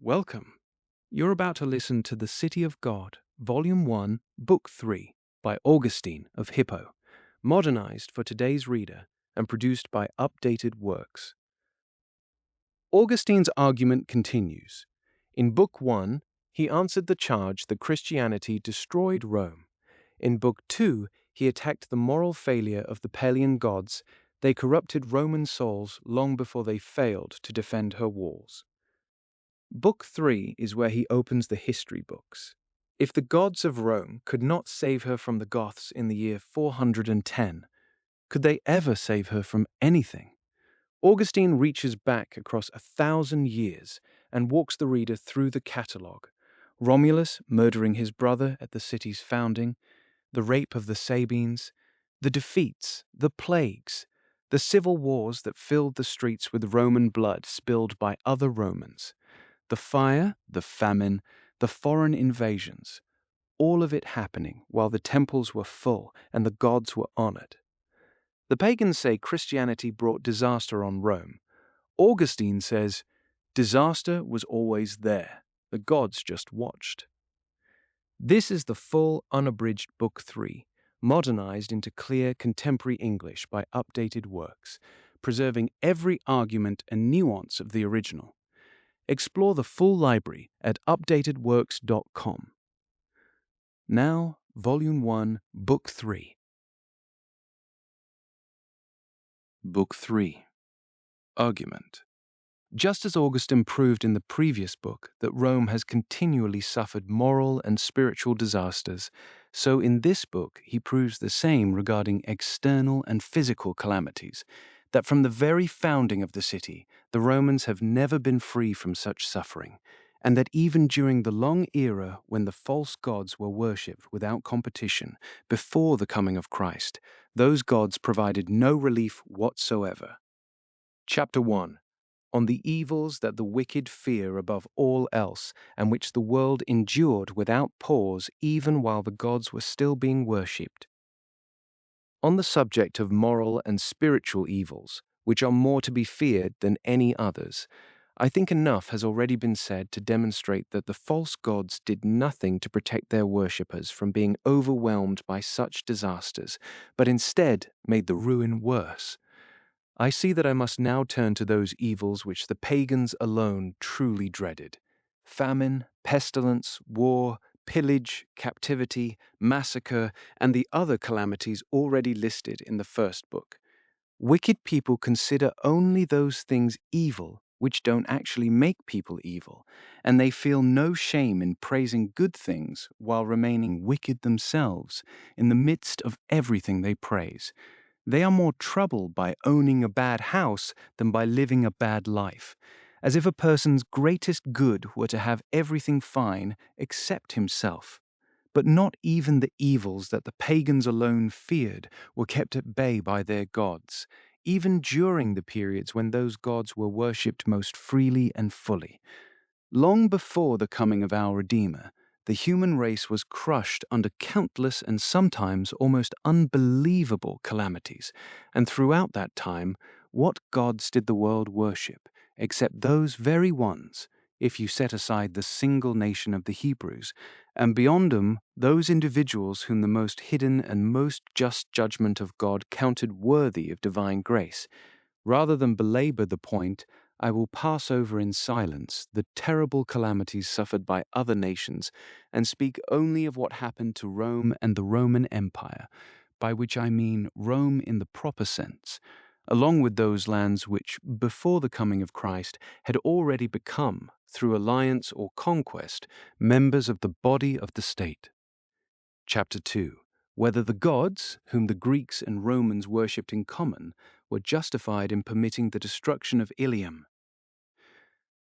Welcome. You're about to listen to The City of God, Volume 1, Book 3, by Augustine of Hippo, modernized for today's reader and produced by Updated Works. Augustine's argument continues. In Book 1, he answered the charge that Christianity destroyed Rome. In Book 2, he attacked the moral failure of the Pelian gods. They corrupted Roman souls long before they failed to defend her walls. Book 3 is where he opens the history books. If the gods of Rome could not save her from the Goths in the year 410, could they ever save her from anything? Augustine reaches back across 1,000 years and walks the reader through the catalogue. Romulus murdering his brother at the city's founding, the rape of the Sabines, the defeats, the plagues, the civil wars that filled the streets with Roman blood spilled by other Romans. The fire, the famine, the foreign invasions, all of it happening while the temples were full and the gods were honored. The pagans say Christianity brought disaster on Rome. Augustine says, disaster was always there. The gods just watched. This is the full, unabridged Book 3, modernized into clear contemporary English by Updated Works, preserving every argument and nuance of the original. Explore the full library at updatedworks.com. Now, Volume 1, Book 3. Book 3. Argument. Just as Augustine proved in the previous book that Rome has continually suffered moral and spiritual disasters, so in this book he proves the same regarding external and physical calamities, that from the very founding of the city, the Romans have never been free from such suffering, and that even during the long era when the false gods were worshipped without competition, before the coming of Christ, those gods provided no relief whatsoever. Chapter 1. On the evils that the wicked fear above all else, and which the world endured without pause even while the gods were still being worshipped. On the subject of moral and spiritual evils, which are more to be feared than any others, I think enough has already been said to demonstrate that the false gods did nothing to protect their worshippers from being overwhelmed by such disasters, but instead made the ruin worse. I see that I must now turn to those evils which the pagans alone truly dreaded: famine, pestilence, war, pillage, captivity, massacre, and the other calamities already listed in the first book. Wicked people consider only those things evil which don't actually make people evil, and they feel no shame in praising good things while remaining wicked themselves in the midst of everything they praise. They are more troubled by owning a bad house than by living a bad life, as if a person's greatest good were to have everything fine except himself. But not even the evils that the pagans alone feared were kept at bay by their gods, even during the periods when those gods were worshipped most freely and fully. Long before the coming of our Redeemer, the human race was crushed under countless and sometimes almost unbelievable calamities, and throughout that time, what gods did the world worship, except those very ones, if you set aside the single nation of the Hebrews, and beyond them, those individuals whom the most hidden and most just judgment of God counted worthy of divine grace? Rather than belabor the point, I will pass over in silence the terrible calamities suffered by other nations and speak only of what happened to Rome and the Roman Empire, by which I mean Rome in the proper sense, along with those lands which, before the coming of Christ, had already become, through alliance or conquest, members of the body of the state. Chapter 2. Whether the gods, whom the Greeks and Romans worshipped in common, were justified in permitting the destruction of Ilium.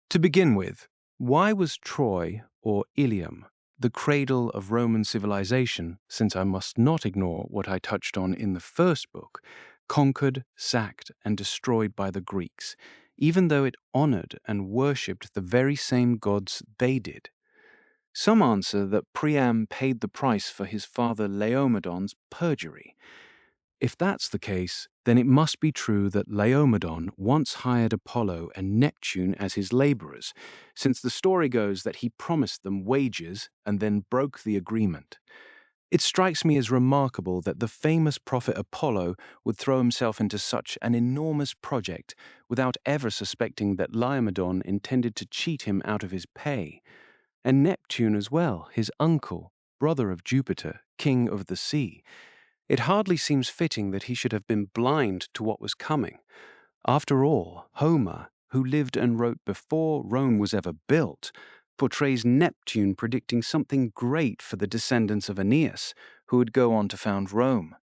To begin with, why was Troy, or Ilium, the cradle of Roman civilization, since I must not ignore what I touched on in the first book, conquered, sacked, and destroyed by the Greeks, even though it honored and worshipped the very same gods they did? Some answer that Priam paid the price for his father Laomedon's perjury. If that's the case, then it must be true that Laomedon once hired Apollo and Neptune as his laborers, since the story goes that he promised them wages and then broke the agreement. It strikes me as remarkable that the famous prophet Apollo would throw himself into such an enormous project without ever suspecting that Laomedon intended to cheat him out of his pay. And Neptune as well, his uncle, brother of Jupiter, king of the sea. It hardly seems fitting that he should have been blind to what was coming. After all, Homer, who lived and wrote before Rome was ever built, portrays Neptune predicting something great for the descendants of Aeneas, who would go on to found Rome.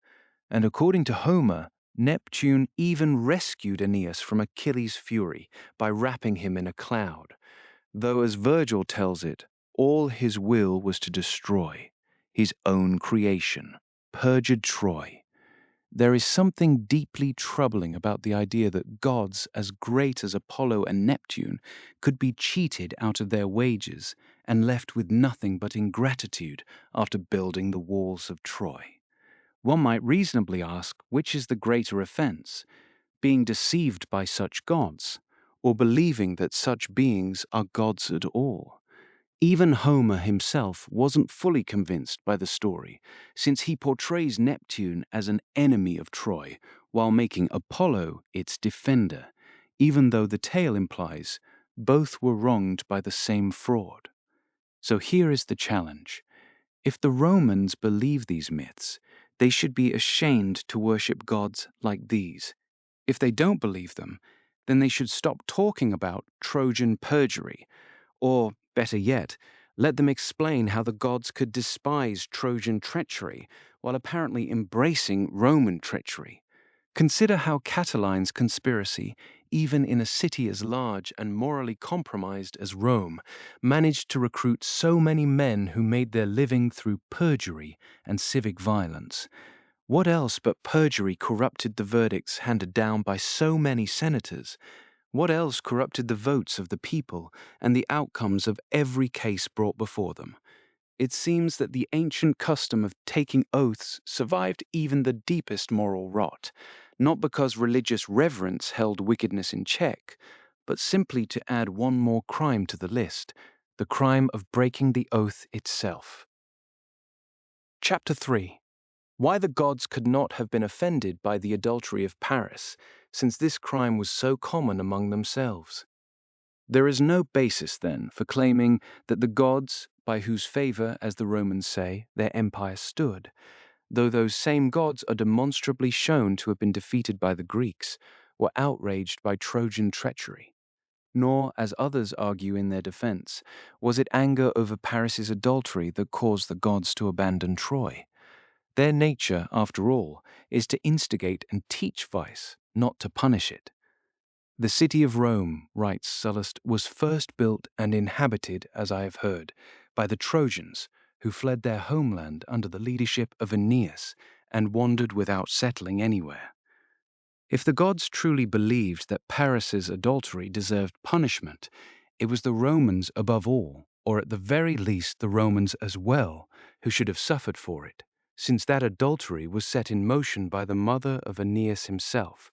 And according to Homer, Neptune even rescued Aeneas from Achilles' fury by wrapping him in a cloud, though as Virgil tells it, all his will was to destroy his own creation, perjured Troy. There is something deeply troubling about the idea that gods as great as Apollo and Neptune could be cheated out of their wages and left with nothing but ingratitude after building the walls of Troy. One might reasonably ask which is the greater offense, being deceived by such gods, or believing that such beings are gods at all. Even Homer himself wasn't fully convinced by the story, since he portrays Neptune as an enemy of Troy, while making Apollo its defender, even though the tale implies both were wronged by the same fraud. So here is the challenge. If the Romans believe these myths, they should be ashamed to worship gods like these. If they don't believe them, then they should stop talking about Trojan perjury, or, better yet, let them explain how the gods could despise Trojan treachery while apparently embracing Roman treachery. Consider how Catiline's conspiracy, even in a city as large and morally compromised as Rome, managed to recruit so many men who made their living through perjury and civic violence. What else but perjury corrupted the verdicts handed down by so many senators? What else corrupted the votes of the people and the outcomes of every case brought before them? It seems that the ancient custom of taking oaths survived even the deepest moral rot, not because religious reverence held wickedness in check, but simply to add one more crime to the list, the crime of breaking the oath itself. Chapter 3. Why the gods could not have been offended by the adultery of Paris, since this crime was so common among themselves. There is no basis, then, for claiming that the gods, by whose favor, as the Romans say, their empire stood, though those same gods are demonstrably shown to have been defeated by the Greeks, were outraged by Trojan treachery. Nor, as others argue in their defense, was it anger over Paris's adultery that caused the gods to abandon Troy. Their nature, after all, is to instigate and teach vice, not to punish it. The city of Rome, writes Sallust, was first built and inhabited, as I have heard, by the Trojans, who fled their homeland under the leadership of Aeneas and wandered without settling anywhere. If the gods truly believed that Paris's adultery deserved punishment, it was the Romans above all, or at the very least the Romans as well, who should have suffered for it, since that adultery was set in motion by the mother of Aeneas himself.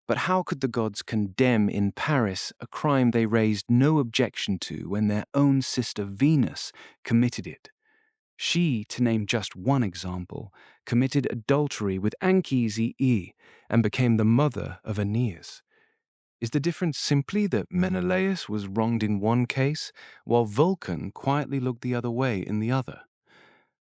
But how could the gods condemn in Paris a crime they raised no objection to when their own sister Venus committed it? She, to name just one example, committed adultery with Anchises and became the mother of Aeneas. Is the difference simply that Menelaus was wronged in one case, while Vulcan quietly looked the other way in the other?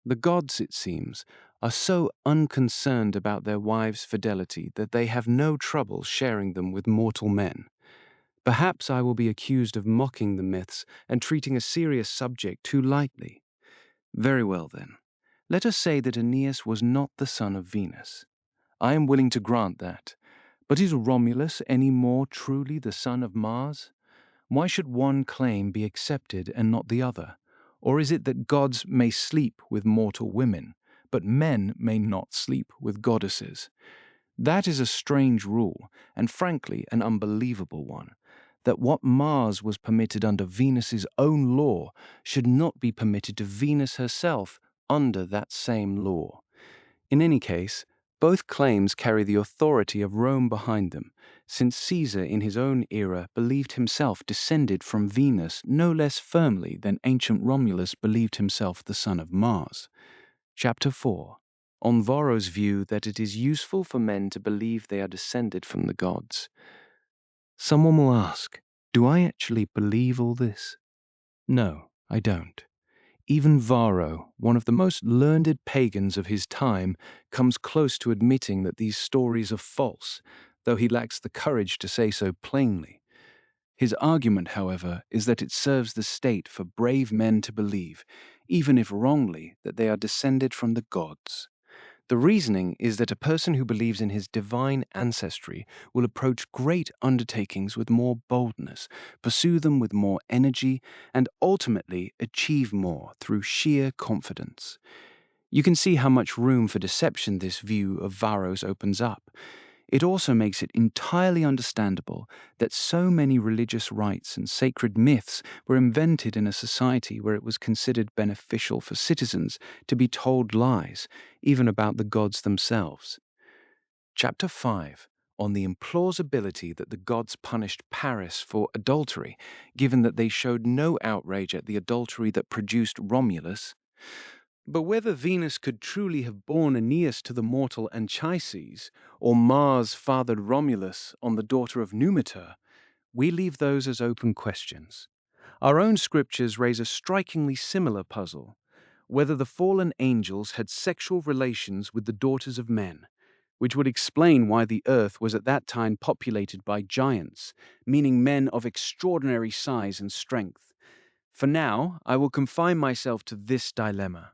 The gods, it seems, are so unconcerned about their wives' fidelity that they have no trouble sharing them with mortal men. Perhaps I will be accused of mocking the myths and treating a serious subject too lightly. Very well, then. Let us say that Aeneas was not the son of Venus. I am willing to grant that. But is Romulus any more truly the son of Mars? Why should one claim be accepted and not the other? Or is it that gods may sleep with mortal women, but men may not sleep with goddesses? That is a strange rule, and frankly an unbelievable one, that what Mars was permitted under Venus's own law should not be permitted to Venus herself under that same law. In any case, Both claims carry the authority of Rome behind them, since Caesar in his own era believed himself descended from Venus no less firmly than ancient Romulus believed himself the son of Mars. Chapter 4. On Varro's view that it is useful for men to believe they are descended from the gods. Someone will ask, do I actually believe all this? No, I don't. Even Varro, one of the most learned pagans of his time, comes close to admitting that these stories are false, though he lacks the courage to say so plainly. His argument, however, is that it serves the state for brave men to believe, even if wrongly, that they are descended from the gods. The reasoning is that a person who believes in his divine ancestry will approach great undertakings with more boldness, pursue them with more energy, and ultimately achieve more through sheer confidence. You can see how much room for deception this view of Varro's opens up. It also makes it entirely understandable that so many religious rites and sacred myths were invented in a society where it was considered beneficial for citizens to be told lies, even about the gods themselves. Chapter 5. On the implausibility that the gods punished Paris for adultery, given that they showed no outrage at the adultery that produced Romulus. But whether Venus could truly have borne Aeneas to the mortal Anchises, or Mars fathered Romulus on the daughter of Numitor, we leave those as open questions. Our own scriptures raise a strikingly similar puzzle: whether the fallen angels had sexual relations with the daughters of men, which would explain why the earth was at that time populated by giants, meaning men of extraordinary size and strength. For now, I will confine myself to this dilemma.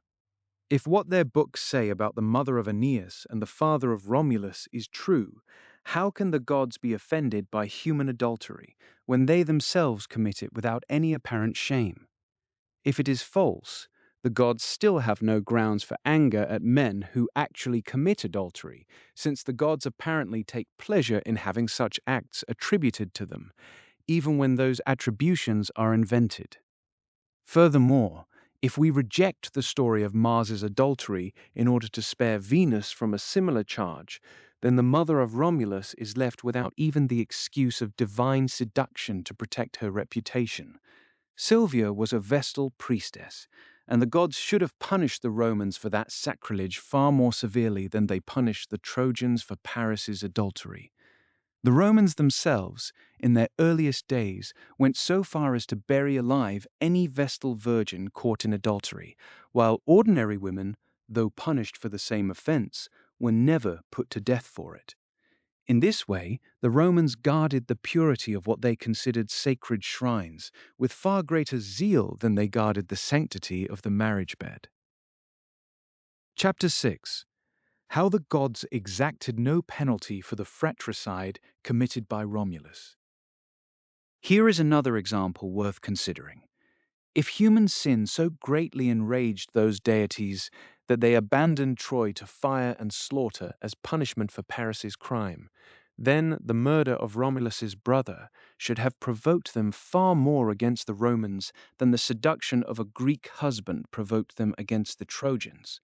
If what their books say about the mother of Aeneas and the father of Romulus is true, how can the gods be offended by human adultery when they themselves commit it without any apparent shame? If it is false, the gods still have no grounds for anger at men who actually commit adultery, since the gods apparently take pleasure in having such acts attributed to them, even when those attributions are invented. Furthermore, if we reject the story of Mars's adultery in order to spare Venus from a similar charge, then the mother of Romulus is left without even the excuse of divine seduction to protect her reputation. Sylvia was a Vestal priestess, and the gods should have punished the Romans for that sacrilege far more severely than they punished the Trojans for Paris's adultery. The Romans themselves, in their earliest days, went so far as to bury alive any Vestal virgin caught in adultery, while ordinary women, though punished for the same offense, were never put to death for it. In this way, the Romans guarded the purity of what they considered sacred shrines, with far greater zeal than they guarded the sanctity of the marriage bed. Chapter 6. How the gods exacted no penalty for the fratricide committed by Romulus. Here is another example worth considering. If human sin so greatly enraged those deities that they abandoned Troy to fire and slaughter as punishment for Paris's crime, then the murder of Romulus's brother should have provoked them far more against the Romans than the seduction of a Greek husband provoked them against the Trojans.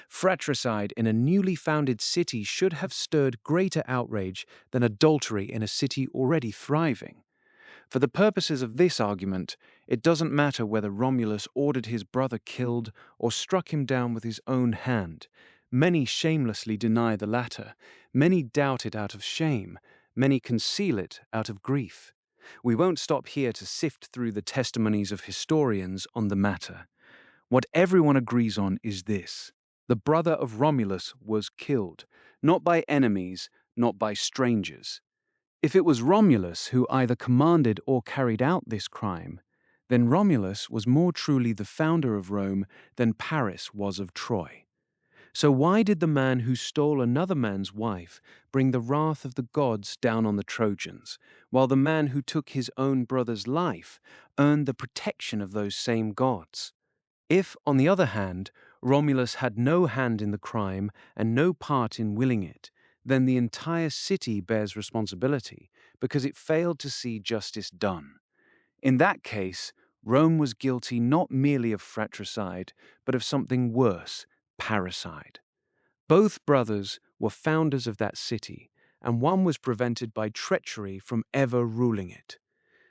Fratricide in a newly founded city should have stirred greater outrage than adultery in a city already thriving. For the purposes of this argument, it doesn't matter whether Romulus ordered his brother killed or struck him down with his own hand. Many shamelessly deny the latter, many doubt it out of shame, many conceal it out of grief. We won't stop here to sift through the testimonies of historians on the matter. What everyone agrees on is this: the brother of Romulus was killed, not by enemies, not by strangers. If it was Romulus who either commanded or carried out this crime, then Romulus was more truly the founder of Rome than Paris was of Troy. So why did the man who stole another man's wife bring the wrath of the gods down on the Trojans, while the man who took his own brother's life earned the protection of those same gods? If, on the other hand, Romulus had no hand in the crime and no part in willing it, then the entire city bears responsibility because it failed to see justice done. In that case, Rome was guilty not merely of fratricide, but of something worse, parricide. Both brothers were founders of that city, and one was prevented by treachery from ever ruling it.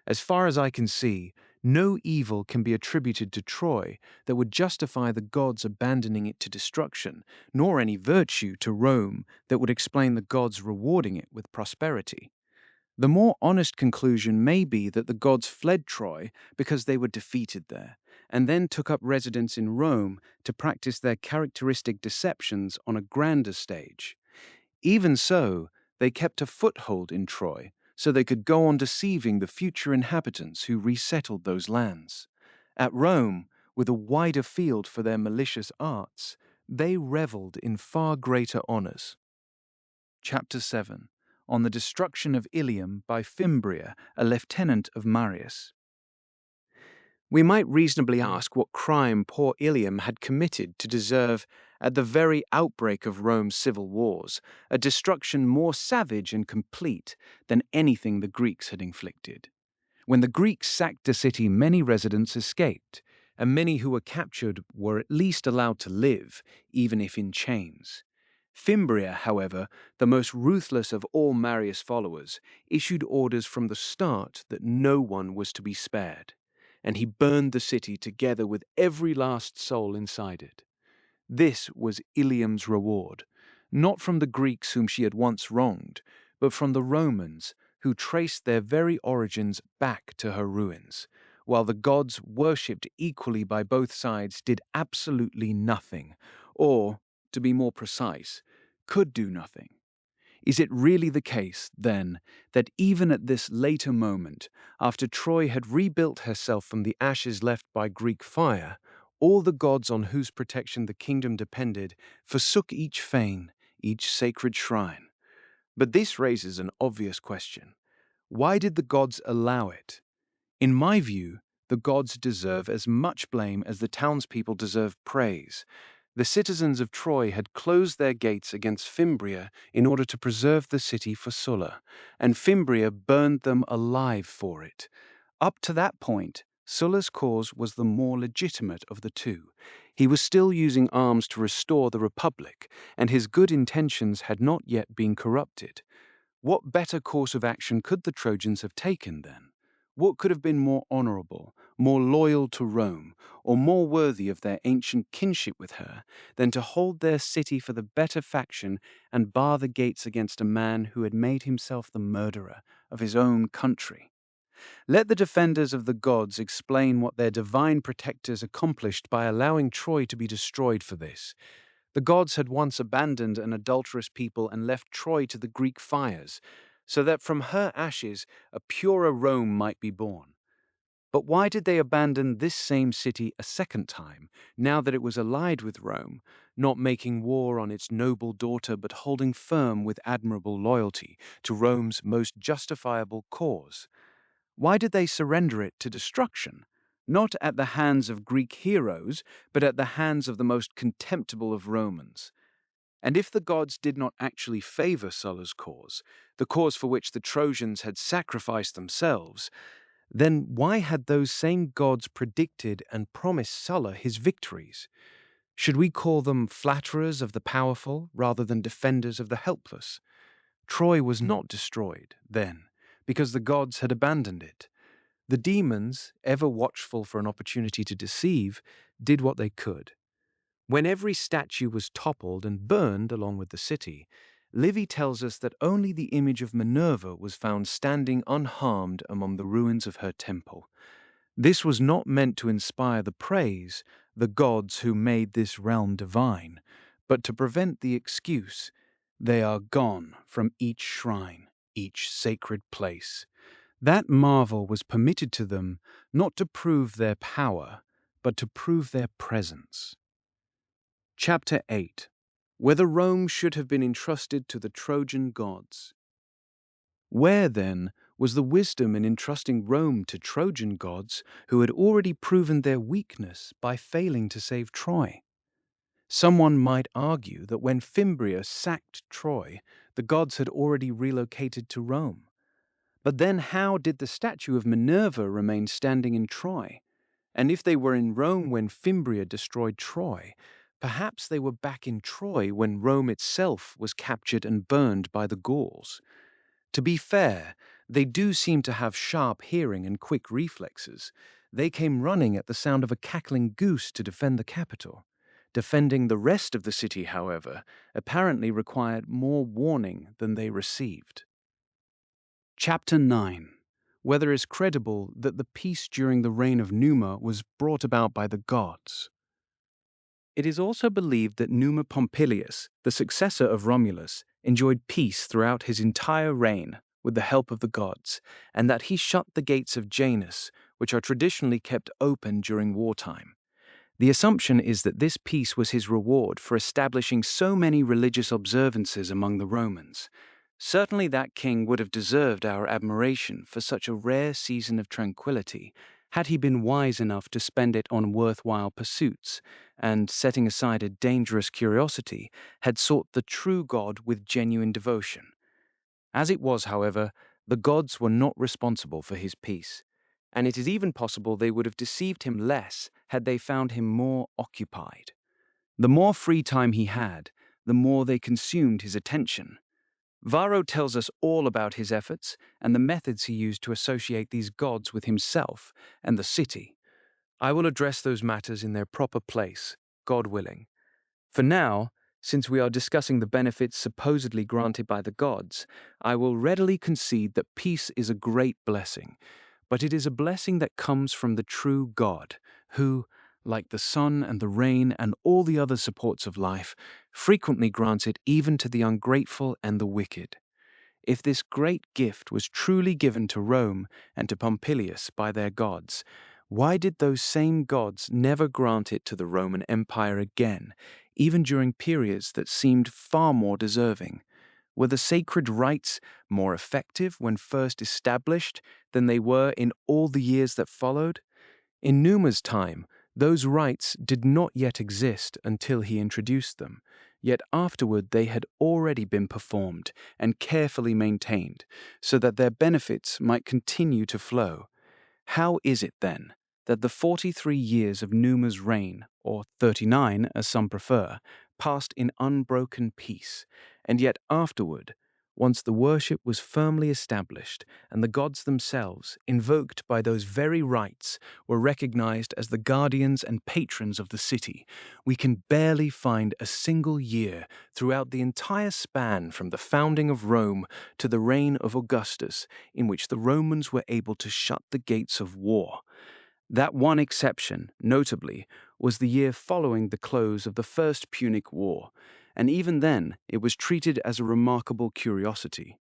As far as I can see, no evil can be attributed to Troy that would justify the gods abandoning it to destruction, nor any virtue to Rome that would explain the gods rewarding it with prosperity. The more honest conclusion may be that the gods fled Troy because they were defeated there, and then took up residence in Rome to practice their characteristic deceptions on a grander stage. Even so, they kept a foothold in Troy, so they could go on deceiving the future inhabitants who resettled those lands. At Rome, with a wider field for their malicious arts, they revelled in far greater honours. Chapter 7. On the destruction of Ilium by Fimbria, a lieutenant of Marius. We might reasonably ask what crime poor Ilium had committed to deserve, at the very outbreak of Rome's civil wars, a destruction more savage and complete than anything the Greeks had inflicted. When the Greeks sacked the city, many residents escaped, and many who were captured were at least allowed to live, even if in chains. Fimbria, however, the most ruthless of all Marius' followers, issued orders from the start that no one was to be spared, and he burned the city together with every last soul inside it. This was Ilium's reward, not from the Greeks whom she had once wronged, but from the Romans, who traced their very origins back to her ruins, while the gods worshipped equally by both sides did absolutely nothing, or, to be more precise, could do nothing. Is it really the case, then, that even at this later moment, after Troy had rebuilt herself from the ashes left by Greek fire, all the gods on whose protection the kingdom depended forsook each fane, each sacred shrine? But this raises an obvious question. Why did the gods allow it? In my view, the gods deserve as much blame as the townspeople deserve praise. The citizens of Troy had closed their gates against Fimbria in order to preserve the city for Sulla, and Fimbria burned them alive for it. Up to that point, Sulla's cause was the more legitimate of the two. He was still using arms to restore the Republic, and his good intentions had not yet been corrupted. What better course of action could the Trojans have taken then? What could have been more honorable, more loyal to Rome, or more worthy of their ancient kinship with her than to hold their city for the better faction and bar the gates against a man who had made himself the murderer of his own country? Let the defenders of the gods explain what their divine protectors accomplished by allowing Troy to be destroyed for this. The gods had once abandoned an adulterous people and left Troy to the Greek fires, so that from her ashes a purer Rome might be born. But why did they abandon this same city a second time, now that it was allied with Rome, not making war on its noble daughter but holding firm with admirable loyalty to Rome's most justifiable cause? Why did they surrender it to destruction? Not at the hands of Greek heroes, but at the hands of the most contemptible of Romans. And if the gods did not actually favor Sulla's cause, the cause for which the Trojans had sacrificed themselves, then why had those same gods predicted and promised Sulla his victories? Should we call them flatterers of the powerful rather than defenders of the helpless? Troy was not destroyed, then, because the gods had abandoned it. The demons, ever watchful for an opportunity to deceive, did what they could. When every statue was toppled and burned along with the city, Livy tells us that only the image of Minerva was found standing unharmed among the ruins of her temple. This was not meant to inspire the praise, the gods who made this realm divine, but to prevent the excuse, they are gone from each shrine, each sacred place. That marvel was permitted to them not to prove their power, but to prove their presence. Chapter 8. Whether Rome should have been entrusted to the Trojan gods. Where, then, was the wisdom in entrusting Rome to Trojan gods who had already proven their weakness by failing to save Troy? Someone might argue that when Fimbria sacked Troy, the gods had already relocated to Rome. But then how did the statue of Minerva remain standing in Troy? And if they were in Rome when Fimbria destroyed Troy, Perhaps they were back in Troy when Rome itself was captured and burned by the Gauls. To be fair, they do seem to have sharp hearing and quick reflexes. They came running at the sound of a cackling goose to defend the capital. Defending the rest of the city, however, apparently required more warning than they received. Chapter 9. Whether it is credible that the peace during the reign of Numa was brought about by the gods. It is also believed that Numa Pompilius, the successor of Romulus, enjoyed peace throughout his entire reign with the help of the gods, and that he shut the gates of Janus, which are traditionally kept open during wartime. The assumption is that this peace was his reward for establishing so many religious observances among the Romans. Certainly that king would have deserved our admiration for such a rare season of tranquility, had he been wise enough to spend it on worthwhile pursuits, and, setting aside a dangerous curiosity, had sought the true God with genuine devotion. As it was, however, the gods were not responsible for his peace, and it is even possible they would have deceived him less had they found him more occupied. The more free time he had, the more they consumed his attention. Varro tells us all about his efforts and the methods he used to associate these gods with himself and the city. I will address those matters in their proper place, God willing. For now, since we are discussing the benefits supposedly granted by the gods, I will readily concede that peace is a great blessing, but it is a blessing that comes from the true God, who, like the sun and the rain and all the other supports of life, frequently grants it even to the ungrateful and the wicked. If this great gift was truly given to Rome and to Pompilius by their gods, why did those same gods never grant it to the Roman Empire again, even during periods that seemed far more deserving? Were the sacred rites more effective when first established than they were in all the years that followed? In Numa's time, those rites did not yet exist until he introduced them, yet afterward they had already been performed and carefully maintained, so that their benefits might continue to flow. How is it, then, that the 43 years of Numa's reign, or 39 as some prefer, passed in unbroken peace, and yet afterward, once the worship was firmly established and the gods themselves, invoked by those very rites, were recognized as the guardians and patrons of the city, we can barely find a single year throughout the entire span from the founding of Rome to the reign of Augustus in which the Romans were able to shut the gates of war. That one exception, notably, was the year following the close of the First Punic War, and even then it was treated as a remarkable curiosity.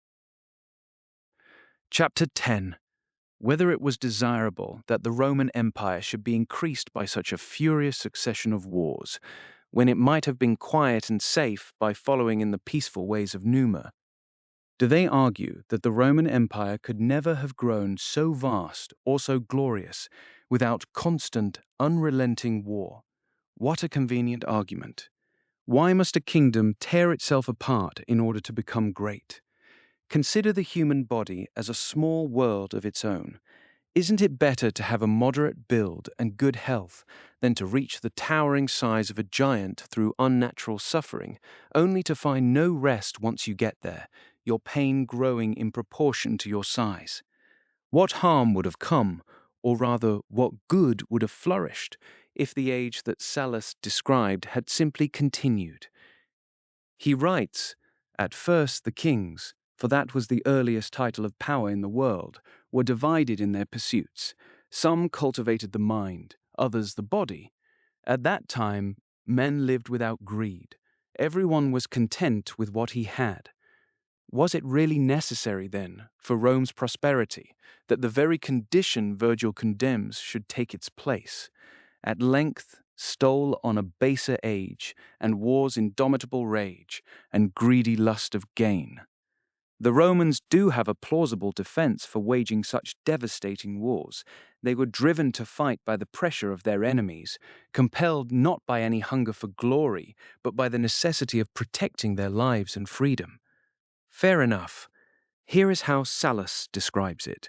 Chapter 10. Whether it was desirable that the Roman Empire should be increased by such a furious succession of wars, when it might have been quiet and safe by following in the peaceful ways of Numa. Do they argue that the Roman Empire could never have grown so vast or so glorious without constant, unrelenting war? What a convenient argument. Why must a kingdom tear itself apart in order to become great? Consider the human body as a small world of its own. Isn't it better to have a moderate build and good health than to reach the towering size of a giant through unnatural suffering, only to find no rest once you get there, your pain growing in proportion to your size? What harm would have come, or rather what good would have flourished, if the age that Sallust described had simply continued? He writes, "At first the kings, for that was the earliest title of power in the world, were divided in their pursuits. Some cultivated the mind, others the body. At that time, men lived without greed. Everyone was content with what he had. Was it really necessary, then, for Rome's prosperity, that the very condition Virgil condemns should take its place? At length stole on a baser age, and war's indomitable rage, and greedy lust of gain. The Romans do have a plausible defense for waging such devastating wars. They were driven to fight by the pressure of their enemies, compelled not by any hunger for glory, but by the necessity of protecting their lives and freedom. Fair enough. Here is how Sallust describes it.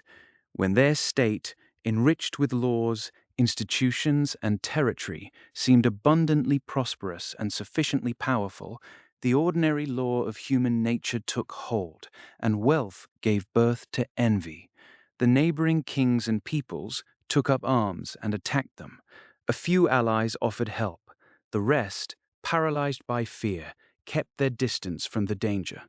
When their state, enriched with laws, institutions, and territory seemed abundantly prosperous and sufficiently powerful, the ordinary law of human nature took hold, and wealth gave birth to envy. The neighboring kings and peoples took up arms and attacked them. A few allies offered help. The rest, paralyzed by fear, kept their distance from the danger.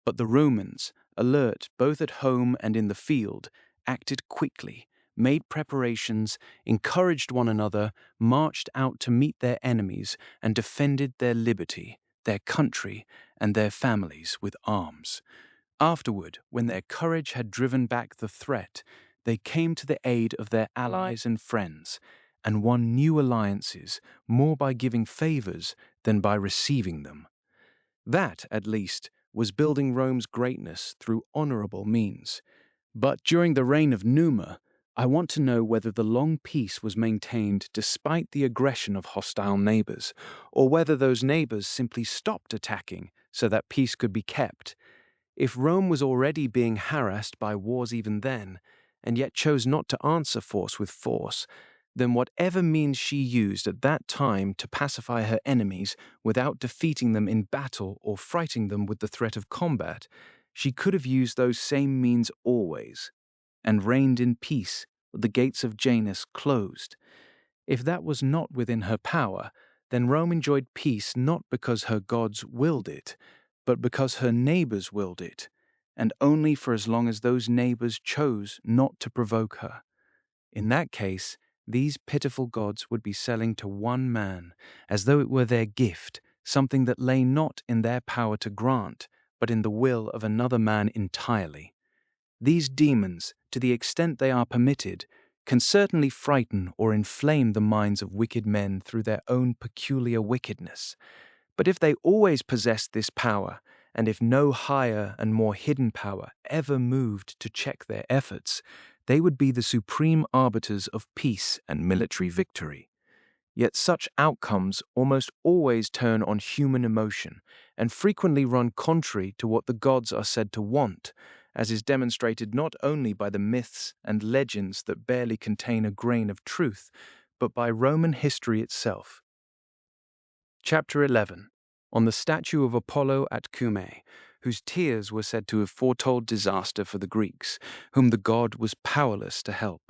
But the Romans, alert both at home and in the field, acted quickly, made preparations, encouraged one another, marched out to meet their enemies, and defended their liberty, their country, and their families with arms. Afterward, when their courage had driven back the threat, they came to the aid of their allies and friends, and won new alliances more by giving favors than by receiving them. That, at least, was building Rome's greatness through honorable means. But during the reign of Numa, I want to know whether the long peace was maintained despite the aggression of hostile neighbors, or whether those neighbors simply stopped attacking so that peace could be kept. If Rome was already being harassed by wars even then, and yet chose not to answer force with force, then whatever means she used at that time to pacify her enemies without defeating them in battle or frightening them with the threat of combat, she could have used those same means always, and reigned in peace with the gates of Janus closed. If that was not within her power, then Rome enjoyed peace not because her gods willed it, but because her neighbors willed it, and only for as long as those neighbors chose not to provoke her. In that case, these pitiful gods would be selling to one man, as though it were their gift, something that lay not in their power to grant, but in the will of another man entirely. These demons, to the extent they are permitted, can certainly frighten or inflame the minds of wicked men through their own peculiar wickedness. But if they always possessed this power, and if no higher and more hidden power ever moved to check their efforts, they would be the supreme arbiters of peace and military victory. Yet such outcomes almost always turn on human emotion and frequently run contrary to what the gods are said to want, as is demonstrated not only by the myths and legends that barely contain a grain of truth, but by Roman history itself. Chapter 11. On the statue of Apollo at Cumae, whose tears were said to have foretold disaster for the Greeks, whom the god was powerless to help.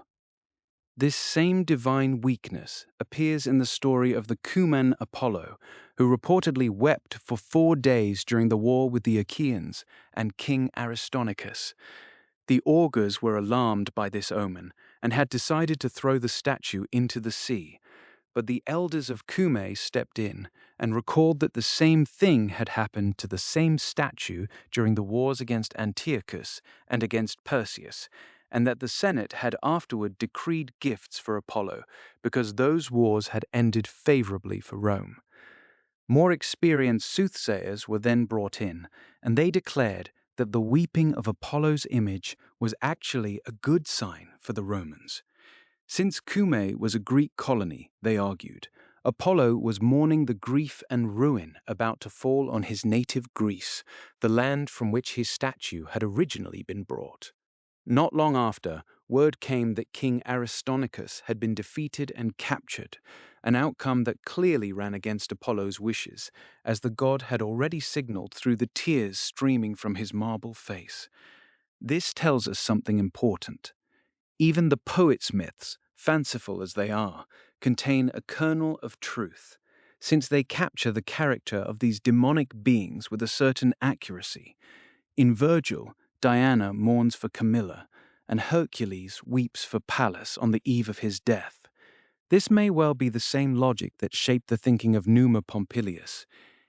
This same divine weakness appears in the story of the Cuman Apollo, who reportedly wept for 4 days during the war with the Achaeans and King Aristonicus. The augurs were alarmed by this omen and had decided to throw the statue into the sea, but the elders of Cumae stepped in and recalled that the same thing had happened to the same statue during the wars against Antiochus and against Perseus, and that the Senate had afterward decreed gifts for Apollo because those wars had ended favorably for Rome. More experienced soothsayers were then brought in, and they declared that the weeping of Apollo's image was actually a good sign for the Romans. Since Cumae was a Greek colony, they argued, Apollo was mourning the grief and ruin about to fall on his native Greece, the land from which his statue had originally been brought. Not long after, word came that King Aristonicus had been defeated and captured, an outcome that clearly ran against Apollo's wishes, as the god had already signaled through the tears streaming from his marble face. This tells us something important. Even the poets' myths, fanciful as they are, contain a kernel of truth, since they capture the character of these demonic beings with a certain accuracy. In Virgil, Diana mourns for Camilla, and Hercules weeps for Pallas on the eve of his death. This may well be the same logic that shaped the thinking of Numa Pompilius.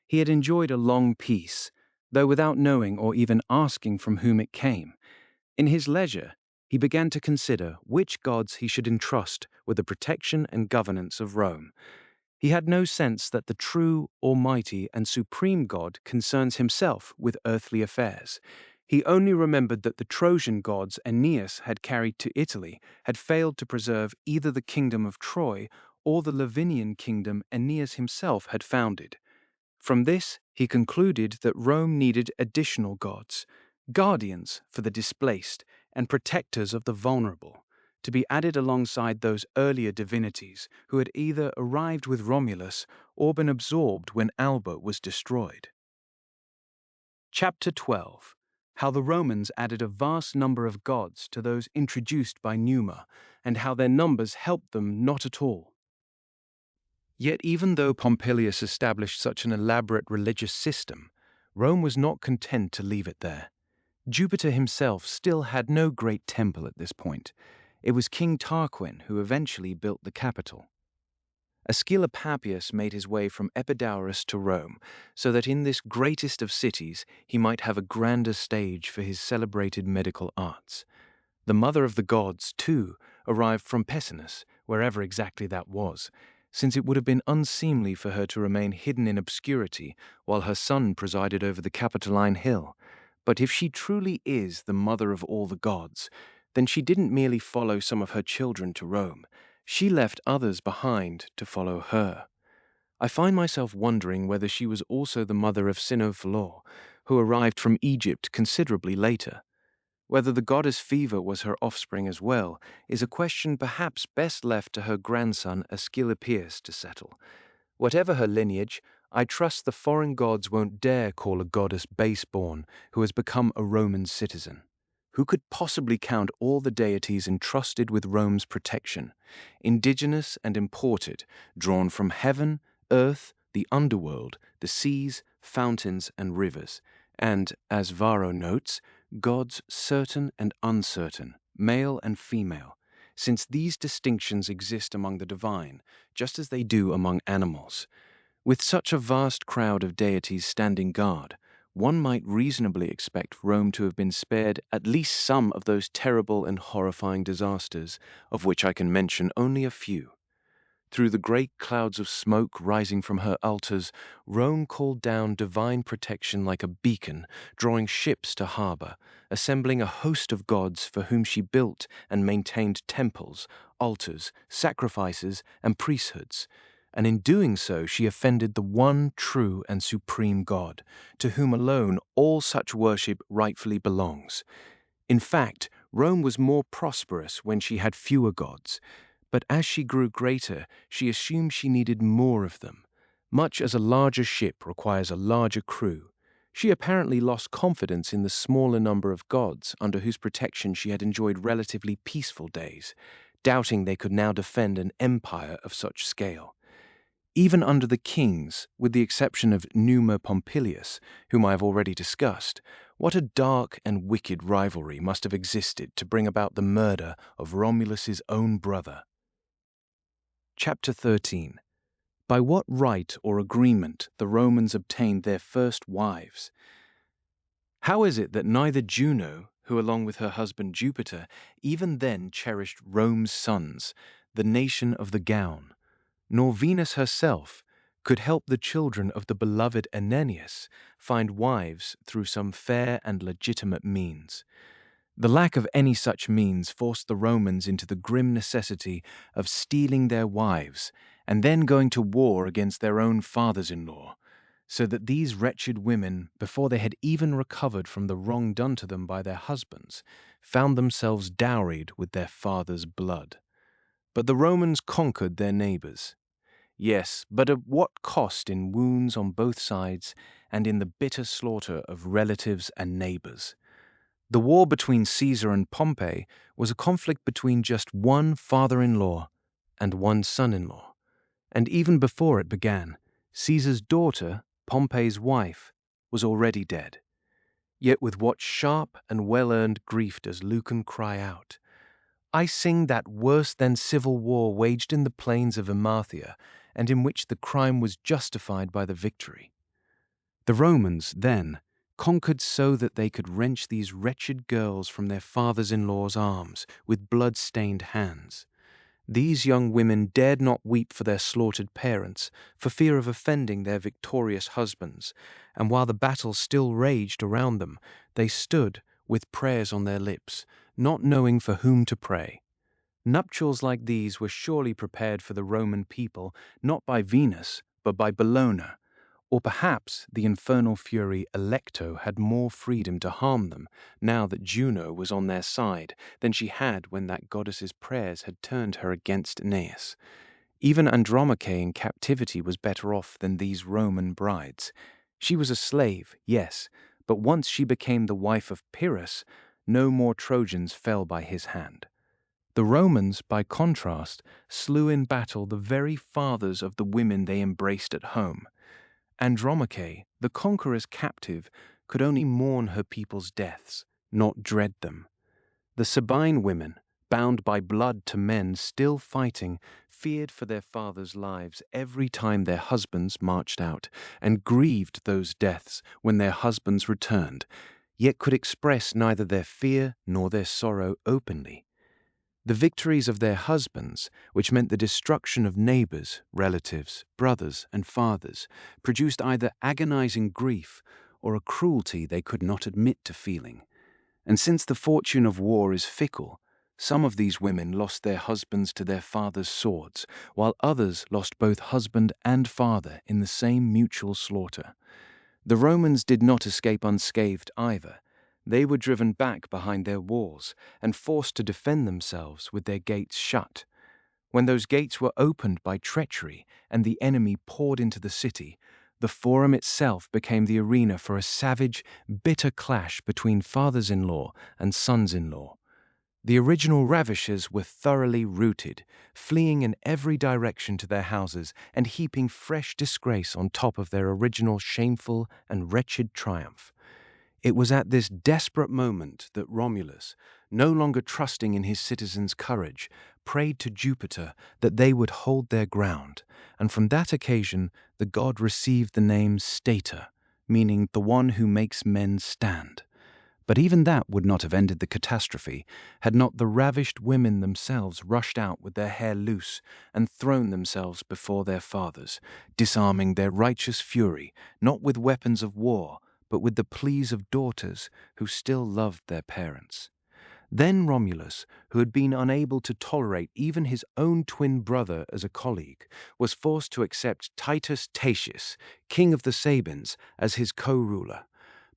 He had enjoyed a long peace, though without knowing or even asking from whom it came. In his leisure, he began to consider which gods he should entrust with the protection and governance of Rome. He had no sense that the true, almighty, and supreme God concerns himself with earthly affairs. He only remembered that the Trojan gods Aeneas had carried to Italy had failed to preserve either the kingdom of Troy or the Lavinian kingdom Aeneas himself had founded. From this, he concluded that Rome needed additional gods, guardians for the displaced and protectors of the vulnerable. to be added alongside those earlier divinities who had either arrived with Romulus or been absorbed when Alba was destroyed. Chapter 12. How the Romans added a vast number of gods to those introduced by Numa, and how their numbers helped them not at all. Yet even though Pompilius established such an elaborate religious system, Rome was not content to leave it there. Jupiter himself still had no great temple at this point. It was King Tarquin who eventually built the capital. Asclepius made his way from Epidaurus to Rome, so that in this greatest of cities he might have a grander stage for his celebrated medical arts. The mother of the gods, too, arrived from Pessinus, wherever exactly that was, since it would have been unseemly for her to remain hidden in obscurity while her son presided over the Capitoline Hill. But if she truly is the mother of all the gods, then she didn't merely follow some of her children to Rome. She left others behind to follow her. I find myself wondering whether she was also the mother of Sinophilor, who arrived from Egypt considerably later. Whether the goddess Fever was her offspring as well is a question perhaps best left to her grandson Asclepius to settle. Whatever her lineage, I trust the foreign gods won't dare call a goddess base-born who has become a Roman citizen. Who could possibly count all the deities entrusted with Rome's protection, indigenous and imported, drawn from heaven, earth, the underworld, the seas, fountains, and rivers, and, as Varro notes, gods certain and uncertain, male and female, since these distinctions exist among the divine, just as they do among animals. With such a vast crowd of deities standing guard, one might reasonably expect Rome to have been spared at least some of those terrible and horrifying disasters, of which I can mention only a few. Through the great clouds of smoke rising from her altars, Rome called down divine protection like a beacon, drawing ships to harbor, assembling a host of gods for whom she built and maintained temples, altars, sacrifices, and priesthoods. And in doing so she offended the one true and supreme God, to whom alone all such worship rightfully belongs. In fact, Rome was more prosperous when she had fewer gods, but as she grew greater, she assumed she needed more of them. Much as a larger ship requires a larger crew, she apparently lost confidence in the smaller number of gods under whose protection she had enjoyed relatively peaceful days, doubting they could now defend an empire of such scale. Even under the kings, with the exception of Numa Pompilius, whom I have already discussed, what a dark and wicked rivalry must have existed to bring about the murder of Romulus's own brother. Chapter 13. By what right or agreement the Romans obtained their first wives? How is it that neither Juno, who along with her husband Jupiter, even then cherished Rome's sons, the nation of the gown, nor Venus herself could help the children of the beloved Ananias find wives through some fair and legitimate means? The lack of any such means forced the Romans into the grim necessity of stealing their wives and then going to war against their own fathers-in-law, so that these wretched women, before they had even recovered from the wrong done to them by their husbands, found themselves dowried with their father's blood. But the Romans conquered their neighbors. Yes, but at what cost in wounds on both sides and in the bitter slaughter of relatives and neighbors? The war between Caesar and Pompey was a conflict between just one father-in-law and one son-in-law. And even before it began, Caesar's daughter, Pompey's wife, was already dead. Yet with what sharp and well-earned grief does Lucan cry out, "I sing that worse than civil war waged in the plains of Emathia, and in which the crime was justified by the victory." The Romans, then, conquered so that they could wrench these wretched girls from their fathers-in-law's arms with blood-stained hands. These young women dared not weep for their slaughtered parents, for fear of offending their victorious husbands, and while the battle still raged around them, they stood, with prayers on their lips, not knowing for whom to pray. Nuptials like these were surely prepared for the Roman people, not by Venus, but by Bellona, Or perhaps the infernal fury Alecto had more freedom to harm them now that Juno was on their side than she had when that goddess's prayers had turned her against Aeneas. Even Andromache in captivity was better off than these Roman brides. She was a slave, yes, but once she became the wife of Pyrrhus, no more Trojans fell by his hand. The Romans, by contrast, slew in battle the very fathers of the women they embraced at home. Andromache, the conqueror's captive, could only mourn her people's deaths, not dread them. The Sabine women, bound by blood to men still fighting, feared for their fathers' lives every time their husbands marched out, and grieved those deaths when their husbands returned, yet could express neither their fear nor their sorrow openly. The victories of their husbands, which meant the destruction of neighbors, relatives, brothers, and fathers, produced either agonizing grief or a cruelty they could not admit to feeling. And since the fortune of war is fickle, some of these women lost their husbands to their fathers' swords, while others lost both husband and father in the same mutual slaughter. The Romans did not escape unscathed either. They were driven back behind their walls and forced to defend themselves with their gates shut. When those gates were opened by treachery and the enemy poured into the city, the forum itself became the arena for a savage, bitter clash between fathers-in-law and sons-in-law. The original ravishers were thoroughly routed, fleeing in every direction to their houses and heaping fresh disgrace on top of their original shameful and wretched triumph. It was at this desperate moment that Romulus, no longer trusting in his citizens' courage, prayed to Jupiter that they would hold their ground, and from that occasion the god received the name Stator, meaning the one who makes men stand. But even that would not have ended the catastrophe had not the ravished women themselves rushed out with their hair loose and thrown themselves before their fathers, disarming their righteous fury, not with weapons of war, but with the pleas of daughters who still loved their parents. Then Romulus, who had been unable to tolerate even his own twin brother as a colleague, was forced to accept Titus Tatius, king of the Sabines, as his co-ruler.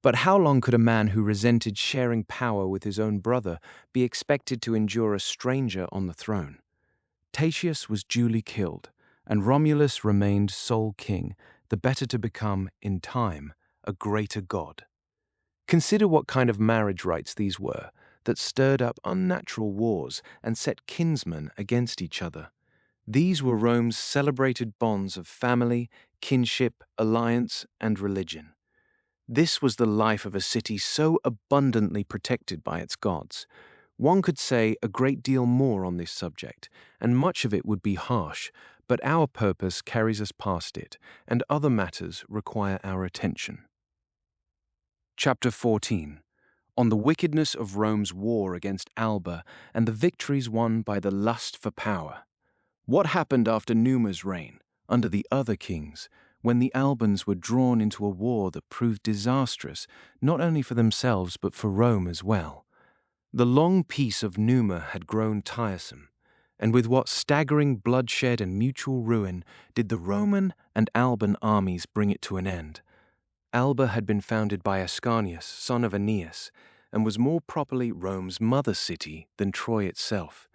But how long could a man who resented sharing power with his own brother be expected to endure a stranger on the throne? Tatius was duly killed, and Romulus remained sole king, the better to become, in time, a greater god. Consider what kind of marriage rites these were, that stirred up unnatural wars and set kinsmen against each other. These were Rome's celebrated bonds of family, kinship, alliance, and religion. This was the life of a city so abundantly protected by its gods. One could say a great deal more on this subject, and much of it would be harsh, but our purpose carries us past it, and other matters require our attention. Chapter 14. On the wickedness of Rome's war against Alba and the victories won by the lust for power. What happened after Numa's reign, under the other kings, when the Albans were drawn into a war that proved disastrous not only for themselves but for Rome as well? The long peace of Numa had grown tiresome, and with what staggering bloodshed and mutual ruin did the Roman and Alban armies bring it to an end. Alba had been founded by Ascanius, son of Aeneas, and was more properly Rome's mother city than Troy itself.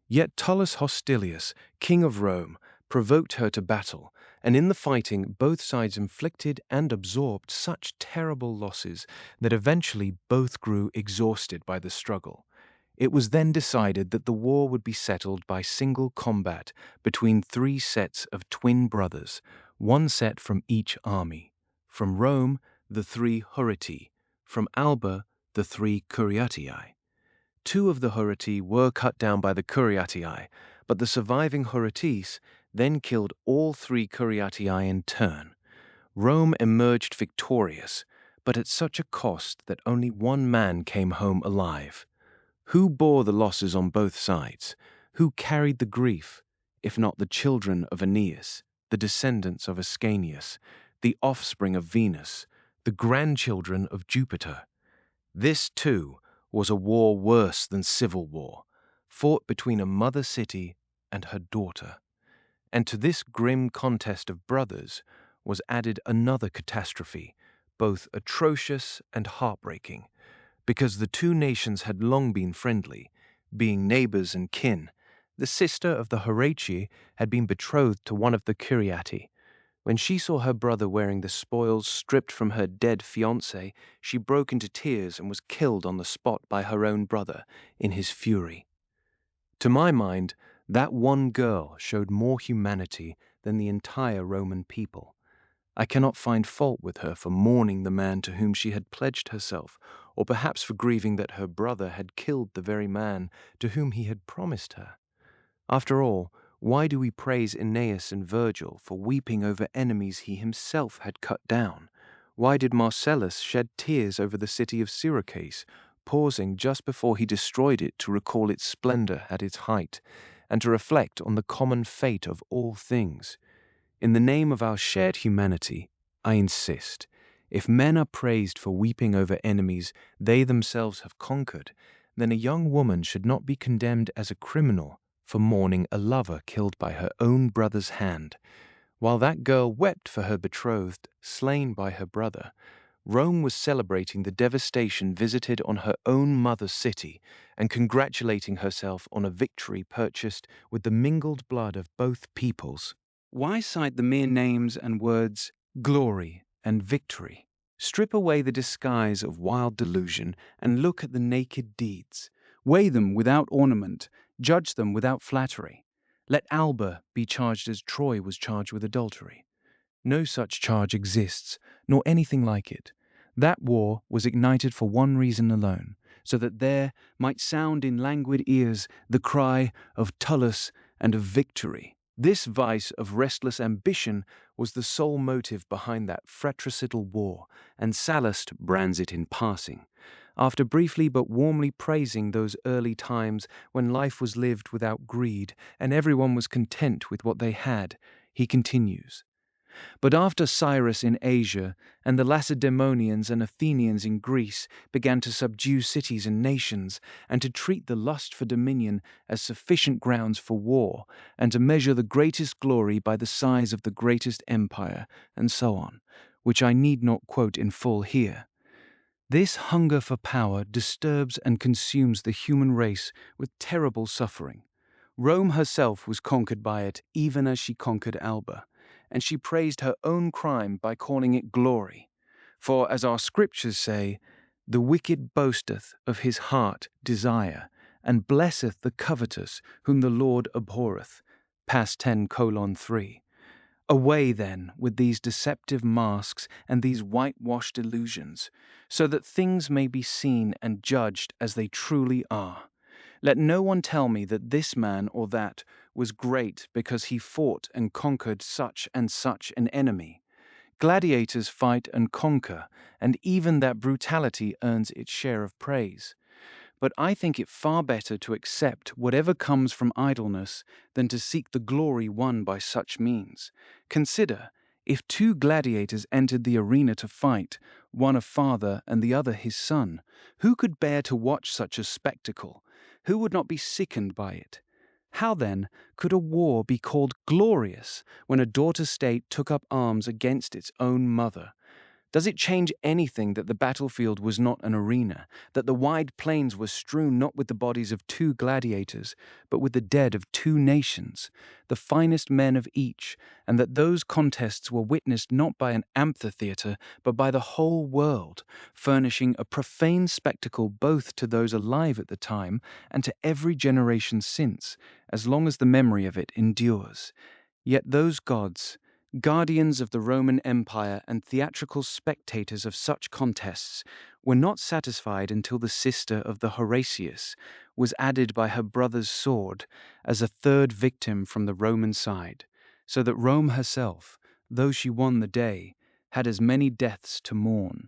Yet Tullus Hostilius, king of Rome, provoked her to battle, and in the fighting both sides inflicted and absorbed such terrible losses that eventually both grew exhausted by the struggle. It was then decided that the war would be settled by single combat between 3 sets of twin brothers, 1 set from each army. From Rome, the 3 Horatii, from Alba, the 3 Curiatii. 2 of the Horatii were cut down by the Curiatii, but the surviving Horatis then killed all 3 Curiatii in turn. Rome emerged victorious, but at such a cost that only 1 man came home alive. Who bore the losses on both sides? Who carried the grief, if not the children of Aeneas, the descendants of Ascanius, the offspring of Venus, the grandchildren of Jupiter? This, too, was a war worse than civil war, fought between a mother city and her daughter. And to this grim contest of brothers, was added another catastrophe, both atrocious and heartbreaking, because the two nations had long been friendly, being neighbors and kin. The sister of the Horatii had been betrothed to one of the Curiati. When she saw her brother wearing the spoils stripped from her dead fiancé, she broke into tears and was killed on the spot by her own brother in his fury. To my mind, that one girl showed more humanity than the entire Roman people. I cannot find fault with her for mourning the man to whom she had pledged herself, or perhaps for grieving that her brother had killed the very man to whom he had promised her. After all, why do we praise Aeneas and Virgil for weeping over enemies he himself had cut down? Why did Marcellus shed tears over the city of Syracuse, pausing just before he destroyed it to recall its splendor at its height, and to reflect on the common fate of all things? In the name of our shared humanity, I insist, if men are praised for weeping over enemies they themselves have conquered, then a young woman should not be condemned as a criminal for mourning a lover killed by her own brother's hand. While that girl wept for her betrothed, slain by her brother, Rome was celebrating the devastation visited on her own mother city and congratulating herself on a victory purchased with the mingled blood of both peoples. Why cite the mere names and words glory and victory? Strip away the disguise of wild delusion and look at the naked deeds. Weigh them without ornament, judge them without flattery. Let Alba be charged as Troy was charged with adultery. No such charge exists, nor anything like it. That war was ignited for one reason alone, so that there might sound in languid ears the cry of Tullus and of victory. This vice of restless ambition was the sole motive behind that fratricidal war, and Sallust brands it in passing. After briefly but warmly praising those early times when life was lived without greed and everyone was content with what they had, he continues, "But after Cyrus in Asia and the Lacedaemonians and Athenians in Greece began to subdue cities and nations, and to treat the lust for dominion as sufficient grounds for war, and to measure the greatest glory by the size of the greatest empire, and so on, which I need not quote in full here. This hunger for power disturbs and consumes the human race with terrible suffering. Rome herself was conquered by it even as she conquered Alba, and she praised her own crime by calling it glory. For, as our scriptures say, the wicked boasteth of his heart desire, and blesseth the covetous whom the Lord abhorreth. Past 10:3. Away, then, with these deceptive masks and these whitewashed illusions, so that things may be seen and judged as they truly are. Let no one tell me that this man or that was great because he fought and conquered such and such an enemy. Gladiators fight and conquer, and even that brutality earns its share of praise. But I think it far better to accept whatever comes from idleness than to seek the glory won by such means. Consider, if two gladiators entered the arena to fight, one a father and the other his son, who could bear to watch such a spectacle? Who would not be sickened by it? How, then, could a war be called glorious when a daughter state took up arms against its own mother? Does it change anything that the battlefield was not an arena, that the wide plains were strewn not with the bodies of two gladiators, but with the dead of two nations, the finest men of each, and that those contests were witnessed not by an amphitheatre, but by the whole world, furnishing a profane spectacle both to those alive at the time and to every generation since, as long as the memory of it endures? Yet those gods, guardians of the Roman Empire and theatrical spectators of such contests, were not satisfied until the sister of the Horatius was added by her brother's sword as a third victim from the Roman side, so that Rome herself, though she won the day, had as many deaths to mourn.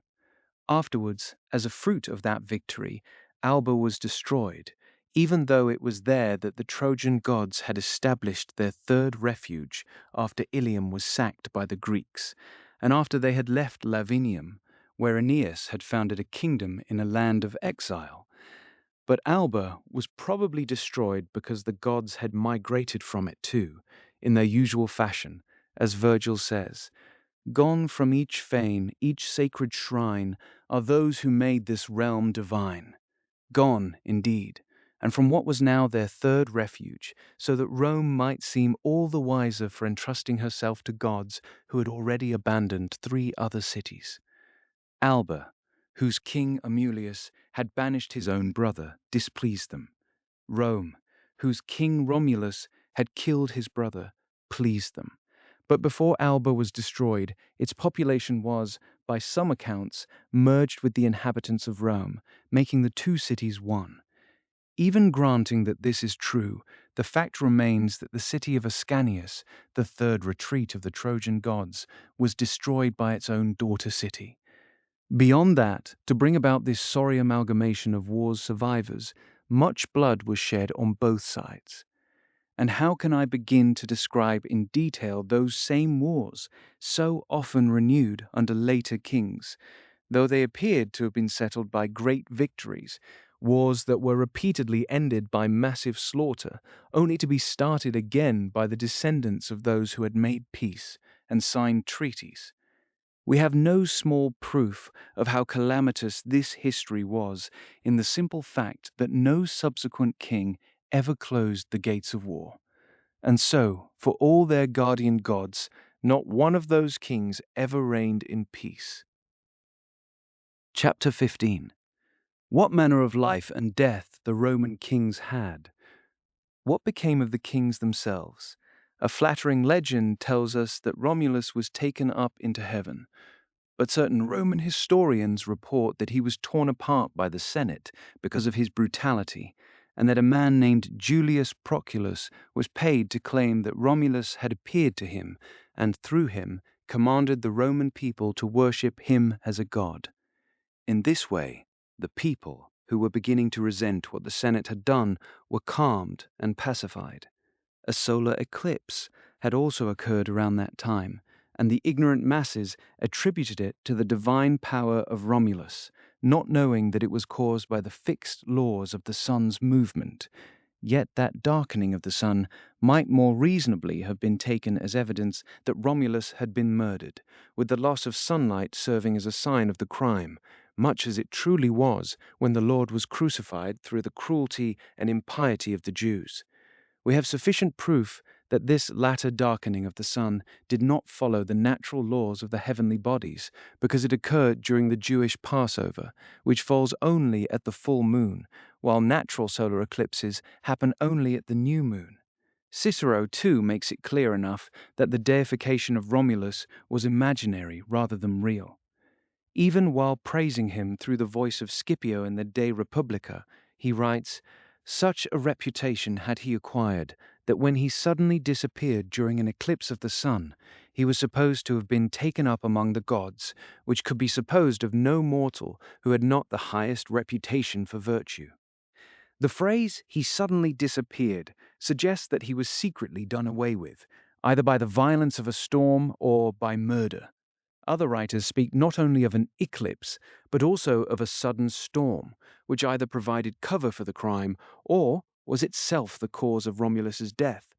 Afterwards, as a fruit of that victory, Alba was destroyed, even though it was there that the Trojan gods had established their third refuge after Ilium was sacked by the Greeks, and after they had left Lavinium, where Aeneas had founded a kingdom in a land of exile. But Alba was probably destroyed because the gods had migrated from it too, in their usual fashion, as Virgil says, Gone from each fane, each sacred shrine, are those who made this realm divine. Gone, indeed, and from what was now their third refuge, so that Rome might seem all the wiser for entrusting herself to gods who had already abandoned 3 other cities. Alba, whose king Amulius had banished his own brother, displeased them. Rome, whose king Romulus had killed his brother, pleased them. But before Alba was destroyed, its population was, by some accounts, merged with the inhabitants of Rome, making the 2 cities one. Even granting that this is true, the fact remains that the city of Ascanius, the third retreat of the Trojan gods, was destroyed by its own daughter city. Beyond that, to bring about this sorry amalgamation of war's survivors, much blood was shed on both sides. And how can I begin to describe in detail those same wars, so often renewed under later kings, though they appeared to have been settled by great victories, wars that were repeatedly ended by massive slaughter, only to be started again by the descendants of those who had made peace and signed treaties? We have no small proof of how calamitous this history was in the simple fact that no subsequent king ever closed the gates of war. And so, for all their guardian gods, not one of those kings ever reigned in peace. Chapter 15. What manner of life and death the Roman kings had? What became of the kings themselves? A flattering legend tells us that Romulus was taken up into heaven, but certain Roman historians report that he was torn apart by the Senate because of his brutality, and that a man named Julius Proculus was paid to claim that Romulus had appeared to him and through him commanded the Roman people to worship him as a god. In this way, the people, who were beginning to resent what the Senate had done, were calmed and pacified. A solar eclipse had also occurred around that time, and the ignorant masses attributed it to the divine power of Romulus, not knowing that it was caused by the fixed laws of the sun's movement. Yet that darkening of the sun might more reasonably have been taken as evidence that Romulus had been murdered, with the loss of sunlight serving as a sign of the crime, much as it truly was when the Lord was crucified through the cruelty and impiety of the Jews. We have sufficient proof that this latter darkening of the sun did not follow the natural laws of the heavenly bodies, because it occurred during the Jewish Passover, which falls only at the full moon, while natural solar eclipses happen only at the new moon. Cicero, too, makes it clear enough that the deification of Romulus was imaginary rather than real. Even while praising him through the voice of Scipio in the De Republica, he writes, "Such a reputation had he acquired that when he suddenly disappeared during an eclipse of the sun, he was supposed to have been taken up among the gods, which could be supposed of no mortal who had not the highest reputation for virtue." The phrase, "he suddenly disappeared," suggests that he was secretly done away with, either by the violence of a storm or by murder. Other writers speak not only of an eclipse, but also of a sudden storm, which either provided cover for the crime or was itself the cause of Romulus's death.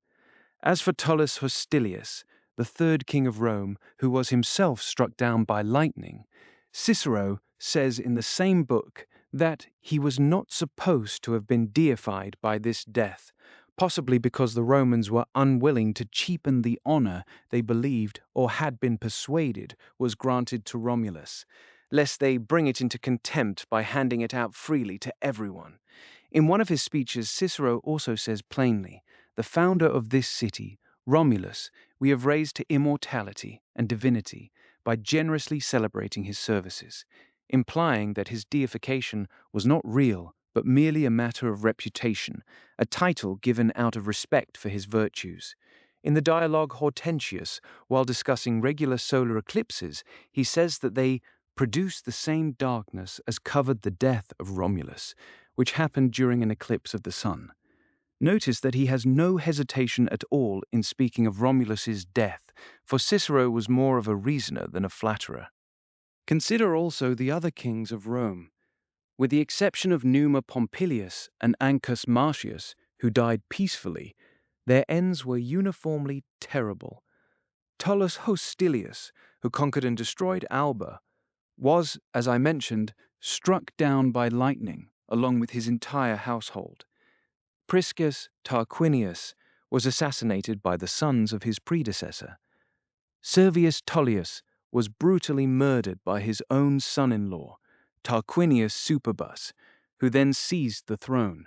As for Tullus Hostilius, the third king of Rome, who was himself struck down by lightning, Cicero says in the same book that he was not supposed to have been deified by this death, possibly because the Romans were unwilling to cheapen the honor they believed or had been persuaded was granted to Romulus, lest they bring it into contempt by handing it out freely to everyone. In one of his speeches, Cicero also says plainly, "The founder of this city, Romulus, we have raised to immortality and divinity by generously celebrating his services," implying that his deification was not real but merely a matter of reputation, a title given out of respect for his virtues. In the dialogue Hortensius, while discussing regular solar eclipses, he says that they produced the same darkness as covered the death of Romulus, which happened during an eclipse of the sun. Notice that he has no hesitation at all in speaking of Romulus's death, for Cicero was more of a reasoner than a flatterer. Consider also the other kings of Rome. With the exception of Numa Pompilius and Ancus Marcius, who died peacefully, their ends were uniformly terrible. Tullus Hostilius, who conquered and destroyed Alba, was, as I mentioned, struck down by lightning, along with his entire household. Priscus Tarquinius was assassinated by the sons of his predecessor. Servius Tullius was brutally murdered by his own son-in-law, Tarquinius Superbus, who then seized the throne.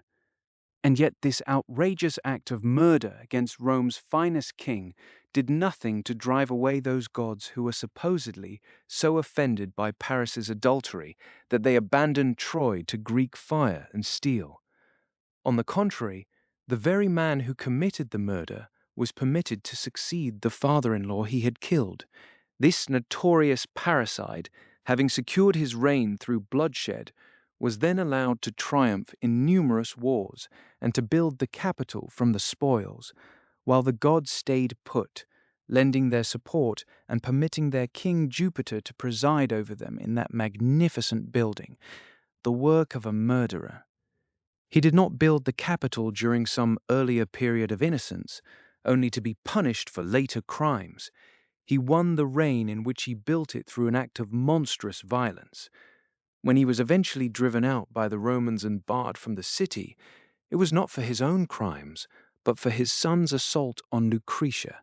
And yet this outrageous act of murder against Rome's finest king did nothing to drive away those gods who were supposedly so offended by Paris's adultery that they abandoned Troy to Greek fire and steel. On the contrary, the very man who committed the murder was permitted to succeed the father-in-law he had killed. This notorious parricide, having secured his reign through bloodshed, was then allowed to triumph in numerous wars and to build the capital from the spoils, while the gods stayed put, lending their support and permitting their king Jupiter to preside over them in that magnificent building, the work of a murderer. He did not build the capital during some earlier period of innocence, only to be punished for later crimes. He won the reign in which he built it through an act of monstrous violence. When he was eventually driven out by the Romans and barred from the city, it was not for his own crimes, but for his son's assault on Lucretia,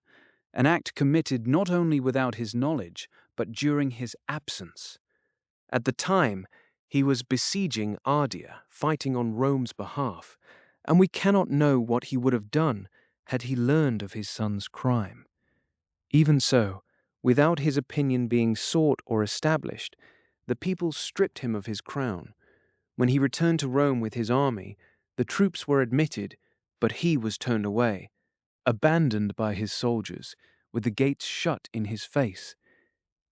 an act committed not only without his knowledge, but during his absence. At the time, he was besieging Ardea, fighting on Rome's behalf, and we cannot know what he would have done had he learned of his son's crime. Even so, without his opinion being sought or established, the people stripped him of his crown. When he returned to Rome with his army, the troops were admitted, but he was turned away, abandoned by his soldiers, with the gates shut in his face.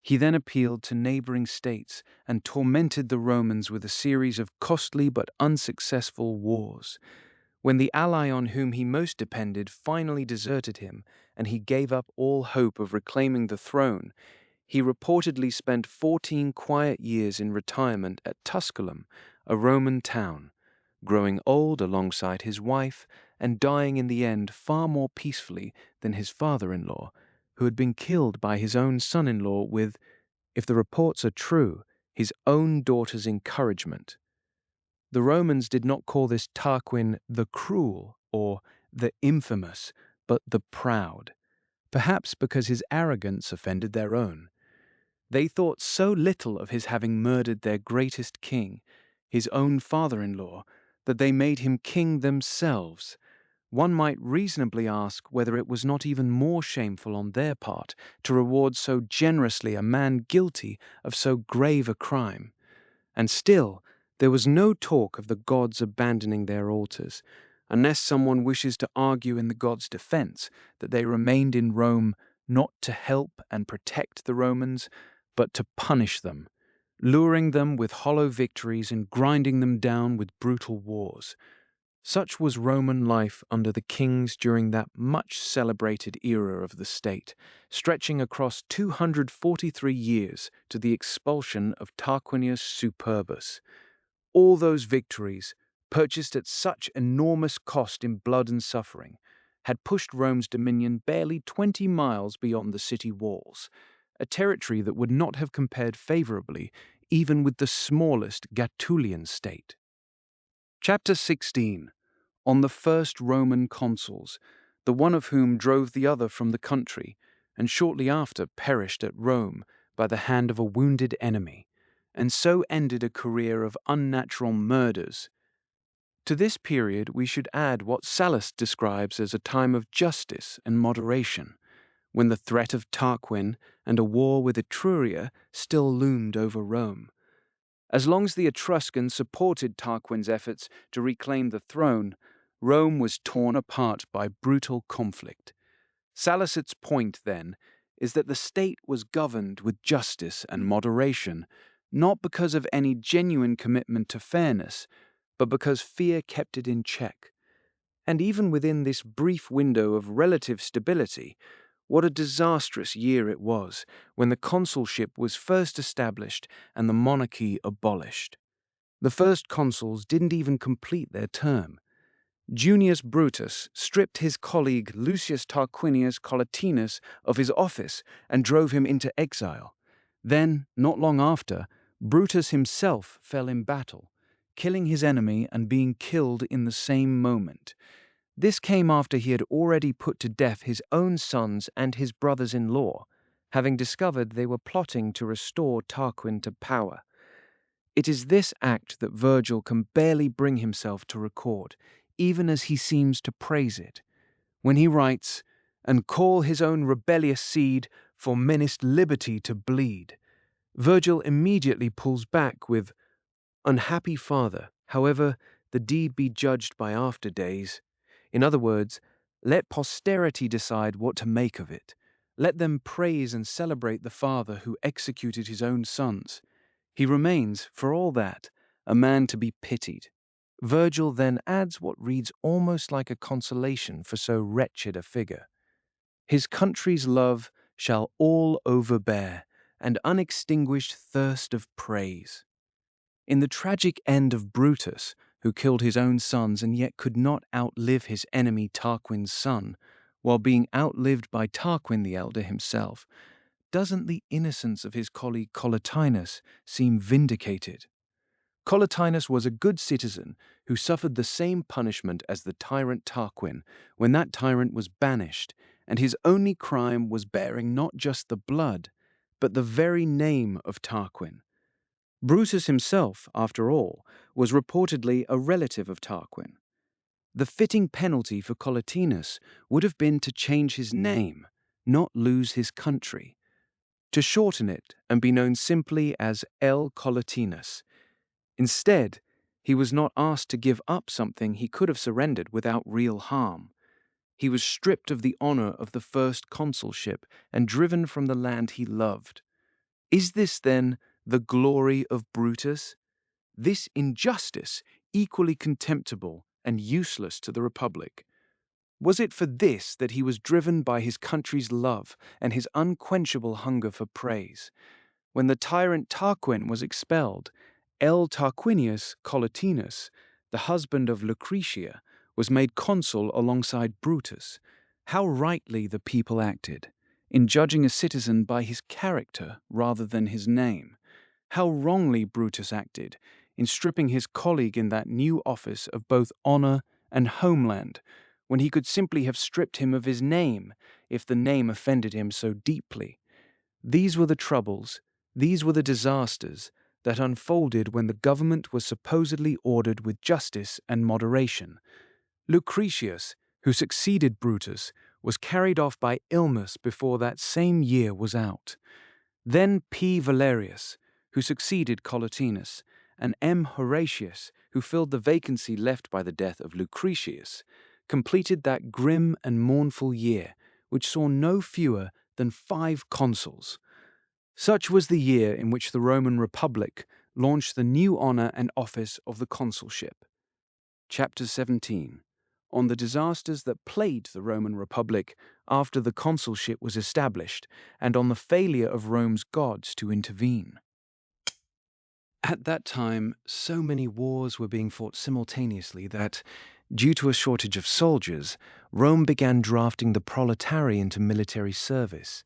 He then appealed to neighboring states and tormented the Romans with a series of costly but unsuccessful wars. When the ally on whom he most depended finally deserted him and he gave up all hope of reclaiming the throne, he reportedly spent 14 quiet years in retirement at Tusculum, a Roman town, growing old alongside his wife and dying in the end far more peacefully than his father-in-law, who had been killed by his own son-in-law with, if the reports are true, his own daughter's encouragement. The Romans did not call this Tarquin the cruel or the infamous, but the proud, perhaps because his arrogance offended their own. They thought so little of his having murdered their greatest king, his own father-in-law, that they made him king themselves. One might reasonably ask whether it was not even more shameful on their part to reward so generously a man guilty of so grave a crime. And still, there was no talk of the gods abandoning their altars, unless someone wishes to argue in the gods' defense that they remained in Rome not to help and protect the Romans, but to punish them, luring them with hollow victories and grinding them down with brutal wars. Such was Roman life under the kings during that much celebrated era of the state, stretching across 243 years to the expulsion of Tarquinius Superbus. All those victories, purchased at such enormous cost in blood and suffering, had pushed Rome's dominion barely 20 miles beyond the city walls, a territory that would not have compared favorably even with the smallest Gatulian state. Chapter 16. On the first Roman consuls, the one of whom drove the other from the country, and shortly after perished at Rome by the hand of a wounded enemy, and so ended a career of unnatural murders. To this period we should add what Sallust describes as a time of justice and moderation, when the threat of Tarquin and a war with Etruria still loomed over Rome. As long as the Etruscans supported Tarquin's efforts to reclaim the throne, Rome was torn apart by brutal conflict. Sallust's point, then, is that the state was governed with justice and moderation, not because of any genuine commitment to fairness, but because fear kept it in check. And even within this brief window of relative stability, what a disastrous year it was when the consulship was first established and the monarchy abolished. The first consuls didn't even complete their term. Junius Brutus stripped his colleague Lucius Tarquinius Collatinus of his office and drove him into exile. Then, not long after, Brutus himself fell in battle, killing his enemy and being killed in the same moment. This came after he had already put to death his own sons and his brothers-in-law, having discovered they were plotting to restore Tarquin to power. It is this act that Virgil can barely bring himself to record, even as he seems to praise it, when he writes, "And call his own rebellious seed for menaced liberty to bleed." Virgil immediately pulls back with, "Unhappy father, however, the deed be judged by after days." In other words, let posterity decide what to make of it. Let them praise and celebrate the father who executed his own sons. He remains, for all that, a man to be pitied. Virgil then adds what reads almost like a consolation for so wretched a figure. His country's love shall all overbear, and unextinguished thirst of praise. In the tragic end of Brutus, who killed his own sons and yet could not outlive his enemy Tarquin's son, while being outlived by Tarquin the elder himself, doesn't the innocence of his colleague Collatinus seem vindicated? Collatinus was a good citizen who suffered the same punishment as the tyrant Tarquin when that tyrant was banished, and his only crime was bearing not just the blood, but the very name of Tarquin. Brutus himself, after all, was reportedly a relative of Tarquin. The fitting penalty for Collatinus would have been to change his name, not lose his country, to shorten it and be known simply as L. Collatinus. Instead, he was not asked to give up something he could have surrendered without real harm. He was stripped of the honor of the first consulship and driven from the land he loved. Is this, then, the glory of Brutus? This injustice equally contemptible and useless to the Republic? Was it for this that he was driven by his country's love and his unquenchable hunger for praise? When the tyrant Tarquin was expelled, L. Tarquinius Collatinus, the husband of Lucretia, was made consul alongside Brutus. How rightly the people acted, in judging a citizen by his character rather than his name. How wrongly Brutus acted, in stripping his colleague in that new office of both honor and homeland, when he could simply have stripped him of his name, if the name offended him so deeply. These were the troubles, these were the disasters, that unfolded when the government was supposedly ordered with justice and moderation. Lucretius, who succeeded Brutus, was carried off by illness before that same year was out. Then P. Valerius, who succeeded Collatinus, and M. Horatius, who filled the vacancy left by the death of Lucretius, completed that grim and mournful year, which saw no fewer than 5 consuls. Such was the year in which the Roman Republic launched the new honor and office of the consulship. Chapter 17. On the disasters that plagued the Roman Republic after the consulship was established, and on the failure of Rome's gods to intervene. At that time, so many wars were being fought simultaneously that, due to a shortage of soldiers, Rome began drafting the proletariat into military service.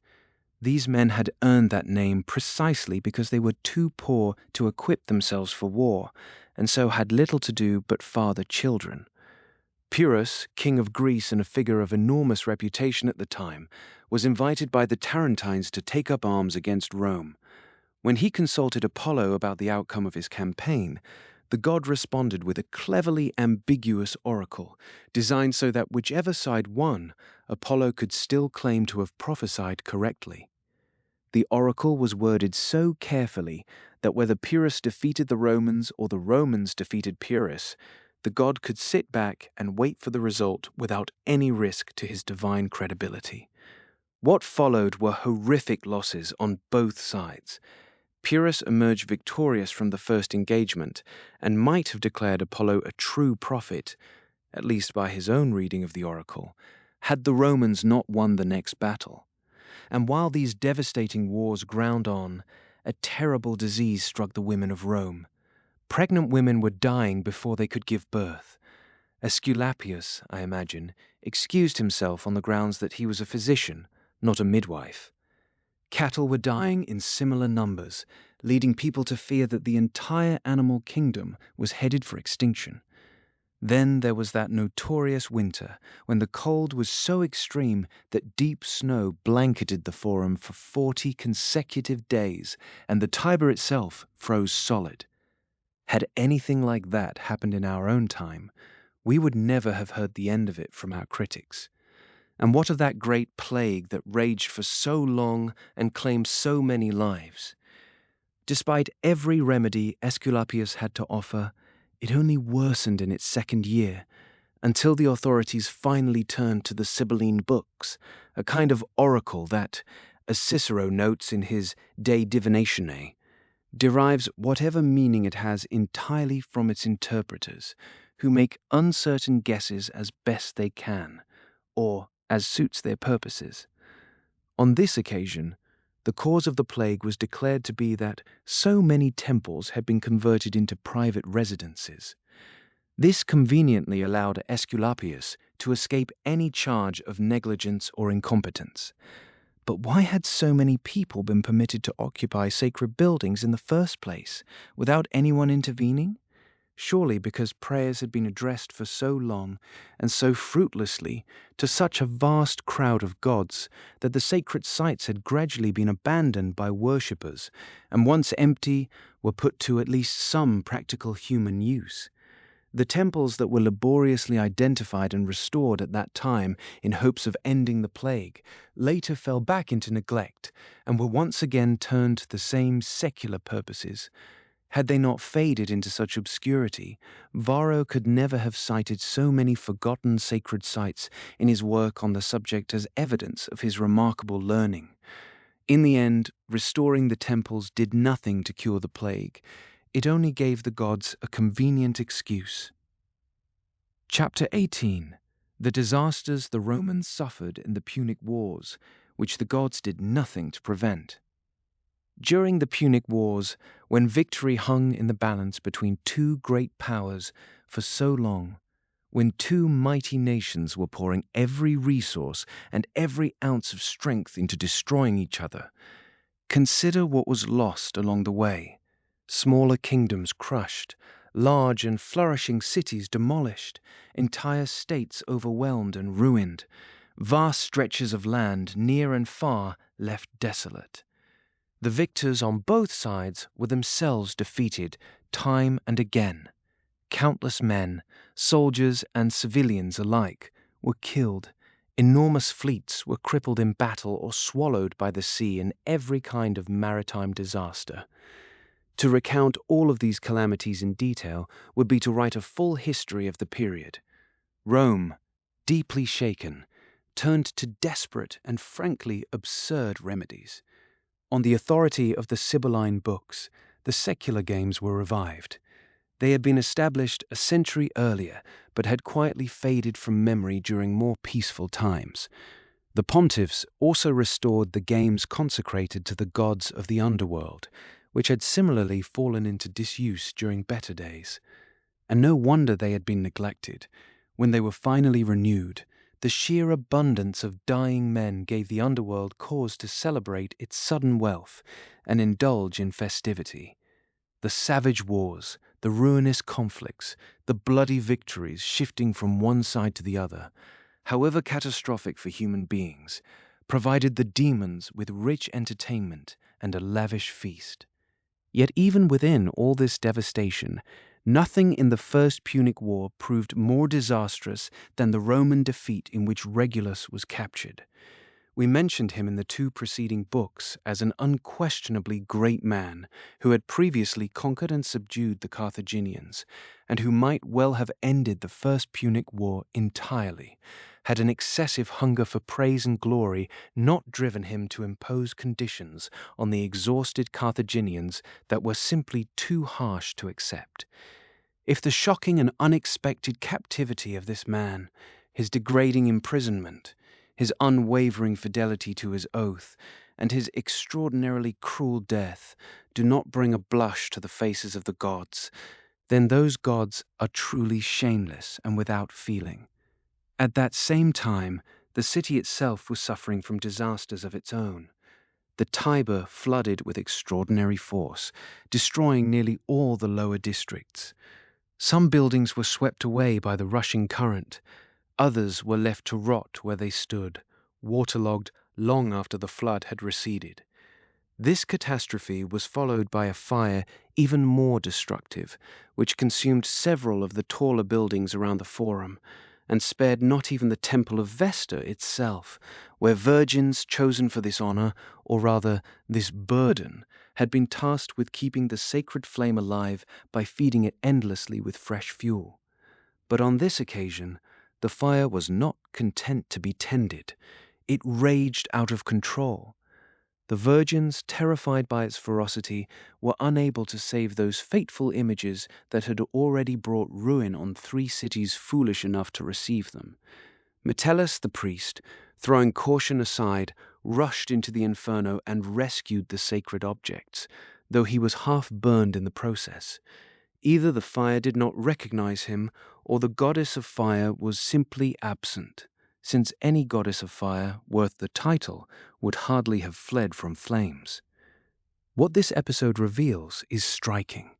These men had earned that name precisely because they were too poor to equip themselves for war, and so had little to do but father children. Pyrrhus, king of Greece and a figure of enormous reputation at the time, was invited by the Tarentines to take up arms against Rome. When he consulted Apollo about the outcome of his campaign, the god responded with a cleverly ambiguous oracle, designed so that whichever side won, Apollo could still claim to have prophesied correctly. The oracle was worded so carefully that whether Pyrrhus defeated the Romans or the Romans defeated Pyrrhus, the god could sit back and wait for the result without any risk to his divine credibility. What followed were horrific losses on both sides. Pyrrhus emerged victorious from the first engagement and might have declared Apollo a true prophet, at least by his own reading of the oracle, had the Romans not won the next battle. And while these devastating wars ground on, a terrible disease struck the women of Rome. Pregnant women were dying before they could give birth. Aesculapius, I imagine, excused himself on the grounds that he was a physician, not a midwife. Cattle were dying in similar numbers, leading people to fear that the entire animal kingdom was headed for extinction. Then there was that notorious winter, when the cold was so extreme that deep snow blanketed the Forum for 40 consecutive days, and the Tiber itself froze solid. Had anything like that happened in our own time, we would never have heard the end of it from our critics. And what of that great plague that raged for so long and claimed so many lives? Despite every remedy Aesculapius had to offer, it only worsened in its second year, until the authorities finally turned to the Sibylline books, a kind of oracle that, as Cicero notes in his De Divinatione, derives whatever meaning it has entirely from its interpreters, who make uncertain guesses as best they can, or as suits their purposes. On this occasion, the cause of the plague was declared to be that so many temples had been converted into private residences. This conveniently allowed Aesculapius to escape any charge of negligence or incompetence. But why had so many people been permitted to occupy sacred buildings in the first place, without anyone intervening? Surely because prayers had been addressed for so long and so fruitlessly to such a vast crowd of gods that the sacred sites had gradually been abandoned by worshippers, and once empty, were put to at least some practical human use. The temples that were laboriously identified and restored at that time in hopes of ending the plague later fell back into neglect and were once again turned to the same secular purposes. Had they not faded into such obscurity, Varro could never have cited so many forgotten sacred sites in his work on the subject as evidence of his remarkable learning. In the end, restoring the temples did nothing to cure the plague. It only gave the gods a convenient excuse. Chapter 18. The disasters the Romans suffered in the Punic Wars, which the gods did nothing to prevent. During the Punic Wars, when victory hung in the balance between two great powers for so long, when two mighty nations were pouring every resource and every ounce of strength into destroying each other, consider what was lost along the way. Smaller kingdoms crushed, large and flourishing cities demolished, entire states overwhelmed and ruined, vast stretches of land near and far left desolate. The victors on both sides were themselves defeated time and again. Countless men, soldiers and civilians alike, were killed. Enormous fleets were crippled in battle or swallowed by the sea in every kind of maritime disaster. To recount all of these calamities in detail would be to write a full history of the period. Rome, deeply shaken, turned to desperate and frankly absurd remedies. On the authority of the Sibylline books, the secular games were revived. They had been established a century earlier, but had quietly faded from memory during more peaceful times. The pontiffs also restored the games consecrated to the gods of the underworld, which had similarly fallen into disuse during better days. And no wonder they had been neglected. When they were finally renewed, the sheer abundance of dying men gave the underworld cause to celebrate its sudden wealth and indulge in festivity. The savage wars, the ruinous conflicts, the bloody victories shifting from one side to the other, however catastrophic for human beings, provided the demons with rich entertainment and a lavish feast. Yet even within all this devastation, nothing in the First Punic War proved more disastrous than the Roman defeat in which Regulus was captured. We mentioned him in the two preceding books as an unquestionably great man who had previously conquered and subdued the Carthaginians, and who might well have ended the First Punic War entirely, had an excessive hunger for praise and glory not driven him to impose conditions on the exhausted Carthaginians that were simply too harsh to accept. If the shocking and unexpected captivity of this man, his degrading imprisonment, his unwavering fidelity to his oath, and his extraordinarily cruel death do not bring a blush to the faces of the gods, then those gods are truly shameless and without feeling. At that same time, the city itself was suffering from disasters of its own. The Tiber flooded with extraordinary force, destroying nearly all the lower districts. Some buildings were swept away by the rushing current. Others were left to rot where they stood, waterlogged long after the flood had receded. This catastrophe was followed by a fire even more destructive, which consumed several of the taller buildings around the Forum, and spared not even the Temple of Vesta itself, where virgins chosen for this honor, or rather this burden, had been tasked with keeping the sacred flame alive by feeding it endlessly with fresh fuel. But on this occasion, the fire was not content to be tended. It raged out of control. The virgins, terrified by its ferocity, were unable to save those fateful images that had already brought ruin on 3 cities foolish enough to receive them. Metellus the priest, throwing caution aside, rushed into the inferno and rescued the sacred objects, though he was half burned in the process. Either the fire did not recognize him, or the goddess of fire was simply absent, since any goddess of fire worth the title would hardly have fled from flames. What this episode reveals is striking.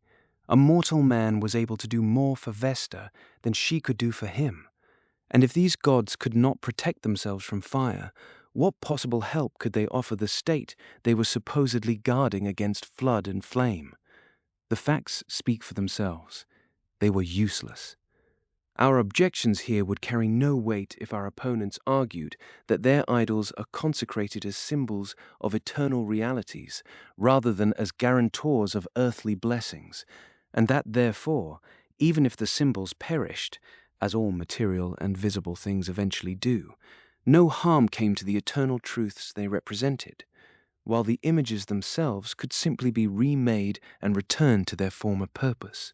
A mortal man was able to do more for Vesta than she could do for him. And if these gods could not protect themselves from fire, what possible help could they offer the state they were supposedly guarding against flood and flame? The facts speak for themselves. They were useless. Our objections here would carry no weight if our opponents argued that their idols are consecrated as symbols of eternal realities rather than as guarantors of earthly blessings, and that therefore, even if the symbols perished, as all material and visible things eventually do, no harm came to the eternal truths they represented, while the images themselves could simply be remade and returned to their former purpose.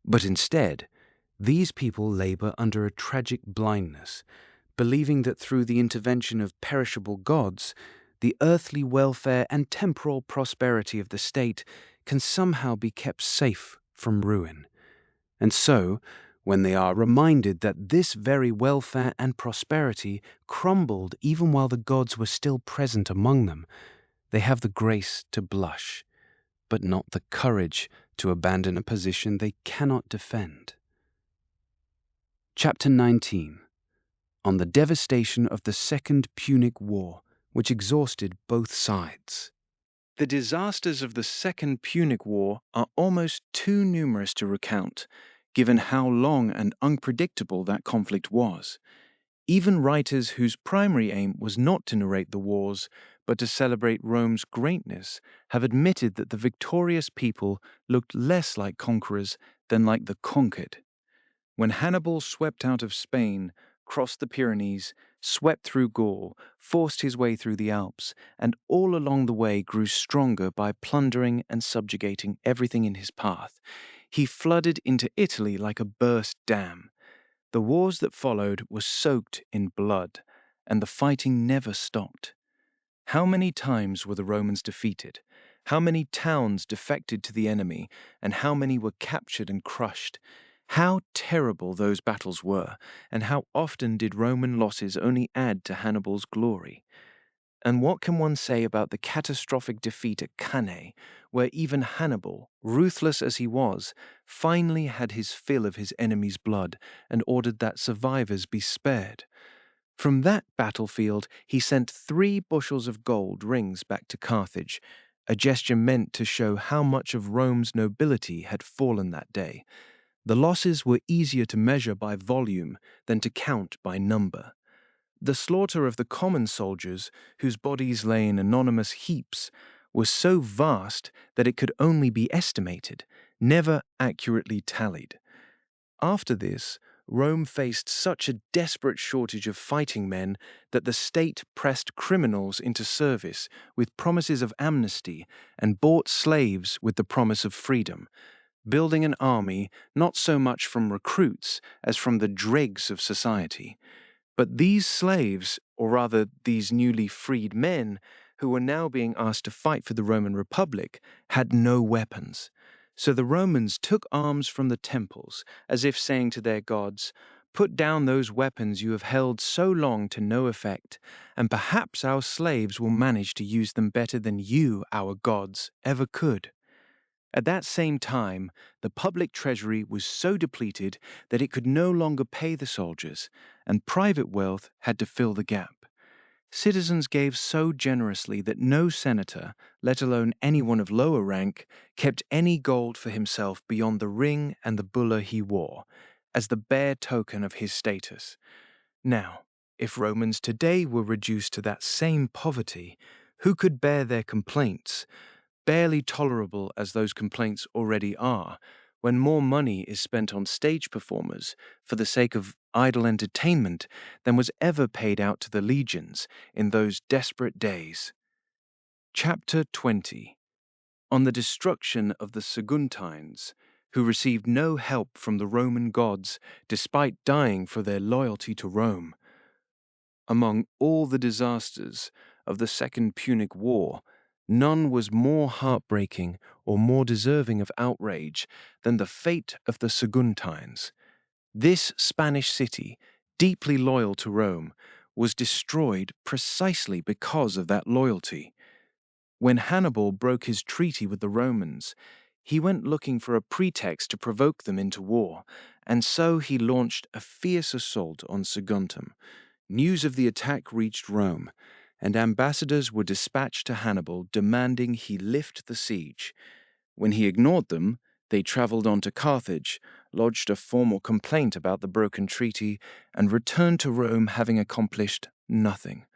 But instead, these people labor under a tragic blindness, believing that through the intervention of perishable gods, the earthly welfare and temporal prosperity of the state can somehow be kept safe from ruin. And so, when they are reminded that this very welfare and prosperity crumbled even while the gods were still present among them, they have the grace to blush, but not the courage to abandon a position they cannot defend. Chapter 19. On the devastation of the Second Punic War, which exhausted both sides. The disasters of the Second Punic War are almost too numerous to recount, given how long and unpredictable that conflict was. Even writers whose primary aim was not to narrate the wars, but to celebrate Rome's greatness, have admitted that the victorious people looked less like conquerors than like the conquered. When Hannibal swept out of Spain, crossed the Pyrenees, swept through Gaul, forced his way through the Alps, and all along the way grew stronger by plundering and subjugating everything in his path, he flooded into Italy like a burst dam. The wars that followed were soaked in blood, and the fighting never stopped. How many times were the Romans defeated? How many towns defected to the enemy, and how many were captured and crushed? How terrible those battles were, and how often did Roman losses only add to Hannibal's glory? And what can one say about the catastrophic defeat at Cumae, where even Hannibal, ruthless as he was, finally had his fill of his enemy's blood and ordered that survivors be spared? From that battlefield he sent 3 bushels of gold rings back to Carthage, a gesture meant to show how much of Rome's nobility had fallen that day. The losses were easier to measure by volume than to count by number. The slaughter of the common soldiers, whose bodies lay in anonymous heaps, was so vast that it could only be estimated, never accurately tallied. After this, Rome faced such a desperate shortage of fighting men that the state pressed criminals into service with promises of amnesty and bought slaves with the promise of freedom, building an army not so much from recruits as from the dregs of society. But these slaves, or rather these newly freed men, who were now being asked to fight for the Roman Republic, had no weapons. So the Romans took arms from the temples, as if saying to their gods, "Put down those weapons you have held so long to no effect, and perhaps our slaves will manage to use them better than you, our gods, ever could." At that same time, the public treasury was so depleted that it could no longer pay the soldiers, and private wealth had to fill the gap. Citizens gave so generously that no senator, let alone anyone of lower rank, kept any gold for himself beyond the ring and the bulla he wore, as the bare token of his status. Now, if Romans today were reduced to that same poverty, who could bear their complaints, barely tolerable as those complaints already are, when more money is spent on stage performers for the sake of idle entertainment than was ever paid out to the legions in those desperate days. Chapter 20. On the destruction of the Saguntines, who received no help from the Roman gods despite dying for their loyalty to Rome. Among all the disasters of the Second Punic War, none was more heartbreaking or more deserving of outrage than the fate of the Saguntines. This Spanish city, deeply loyal to Rome, was destroyed precisely because of that loyalty. When Hannibal broke his treaty with the Romans, he went looking for a pretext to provoke them into war, and so he launched a fierce assault on Saguntum. News of the attack reached Rome, and ambassadors were dispatched to Hannibal demanding he lift the siege. When he ignored them, they traveled on to Carthage, lodged a formal complaint about the broken treaty, and returned to Rome having accomplished nothing.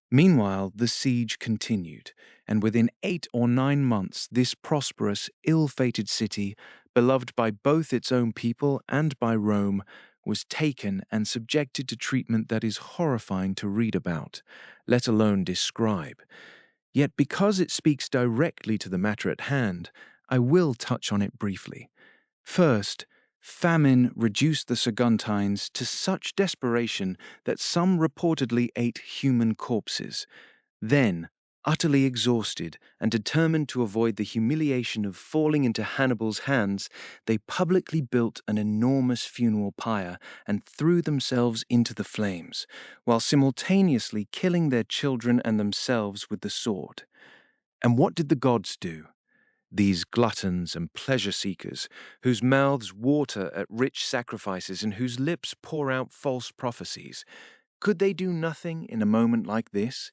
Meanwhile, the siege continued, and within 8 or 9 months, this prosperous, ill-fated city, beloved by both its own people and by Rome, was taken and subjected to treatment that is horrifying to read about, let alone describe. Yet because it speaks directly to the matter at hand, I will touch on it briefly. First, famine reduced the Saguntines to such desperation that some reportedly ate human corpses. Then, utterly exhausted and determined to avoid the humiliation of falling into Hannibal's hands, they publicly built an enormous funeral pyre and threw themselves into the flames, while simultaneously killing their children and themselves with the sword. And what did the gods do? These gluttons and pleasure-seekers, whose mouths water at rich sacrifices and whose lips pour out false prophecies, could they do nothing in a moment like this?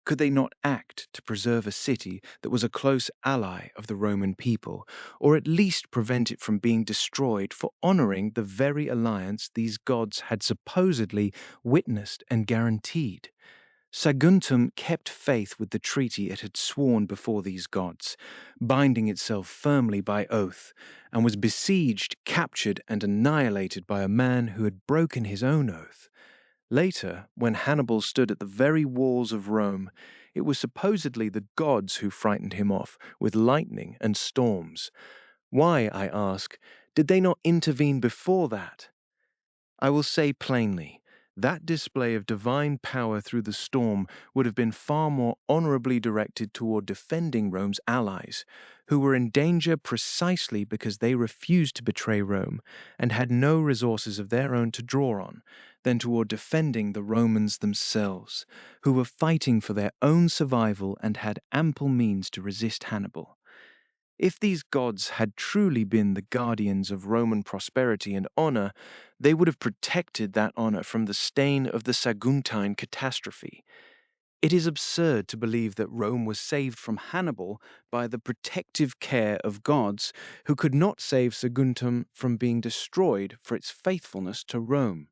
Could they not act to preserve a city that was a close ally of the Roman people, or at least prevent it from being destroyed for honoring the very alliance these gods had supposedly witnessed and guaranteed? Saguntum kept faith with the treaty it had sworn before these gods, binding itself firmly by oath, and was besieged, captured, and annihilated by a man who had broken his own oath. Later, when Hannibal stood at the very walls of Rome, it was supposedly the gods who frightened him off with lightning and storms. Why, I ask, did they not intervene before that? I will say plainly, that display of divine power through the storm would have been far more honorably directed toward defending Rome's allies, who were in danger precisely because they refused to betray Rome and had no resources of their own to draw on, than toward defending the Romans themselves, who were fighting for their own survival and had ample means to resist Hannibal. If these gods had truly been the guardians of Roman prosperity and honor, they would have protected that honor from the stain of the Saguntine catastrophe. It is absurd to believe that Rome was saved from Hannibal by the protective care of gods who could not save Saguntum from being destroyed for its faithfulness to Rome.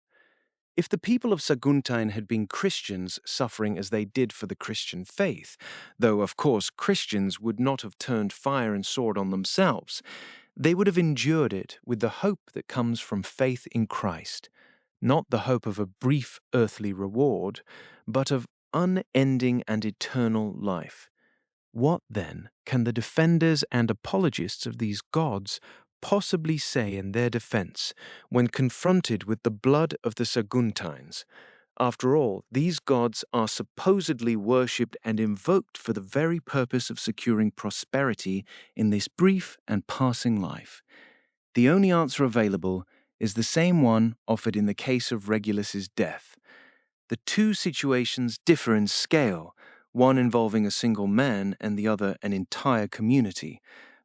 If the people of Saguntine had been Christians suffering as they did for the Christian faith, though of course Christians would not have turned fire and sword on themselves, they would have endured it with the hope that comes from faith in Christ, not the hope of a brief earthly reward, but of unending and eternal life. What, then, can the defenders and apologists of these gods possibly say in their defense when confronted with the blood of the Saguntines? After all, these gods are supposedly worshipped and invoked for the very purpose of securing prosperity in this brief and passing life. The only answer available is the same one offered in the case of Regulus's death. The two situations differ in scale, one involving a single man and the other an entire community,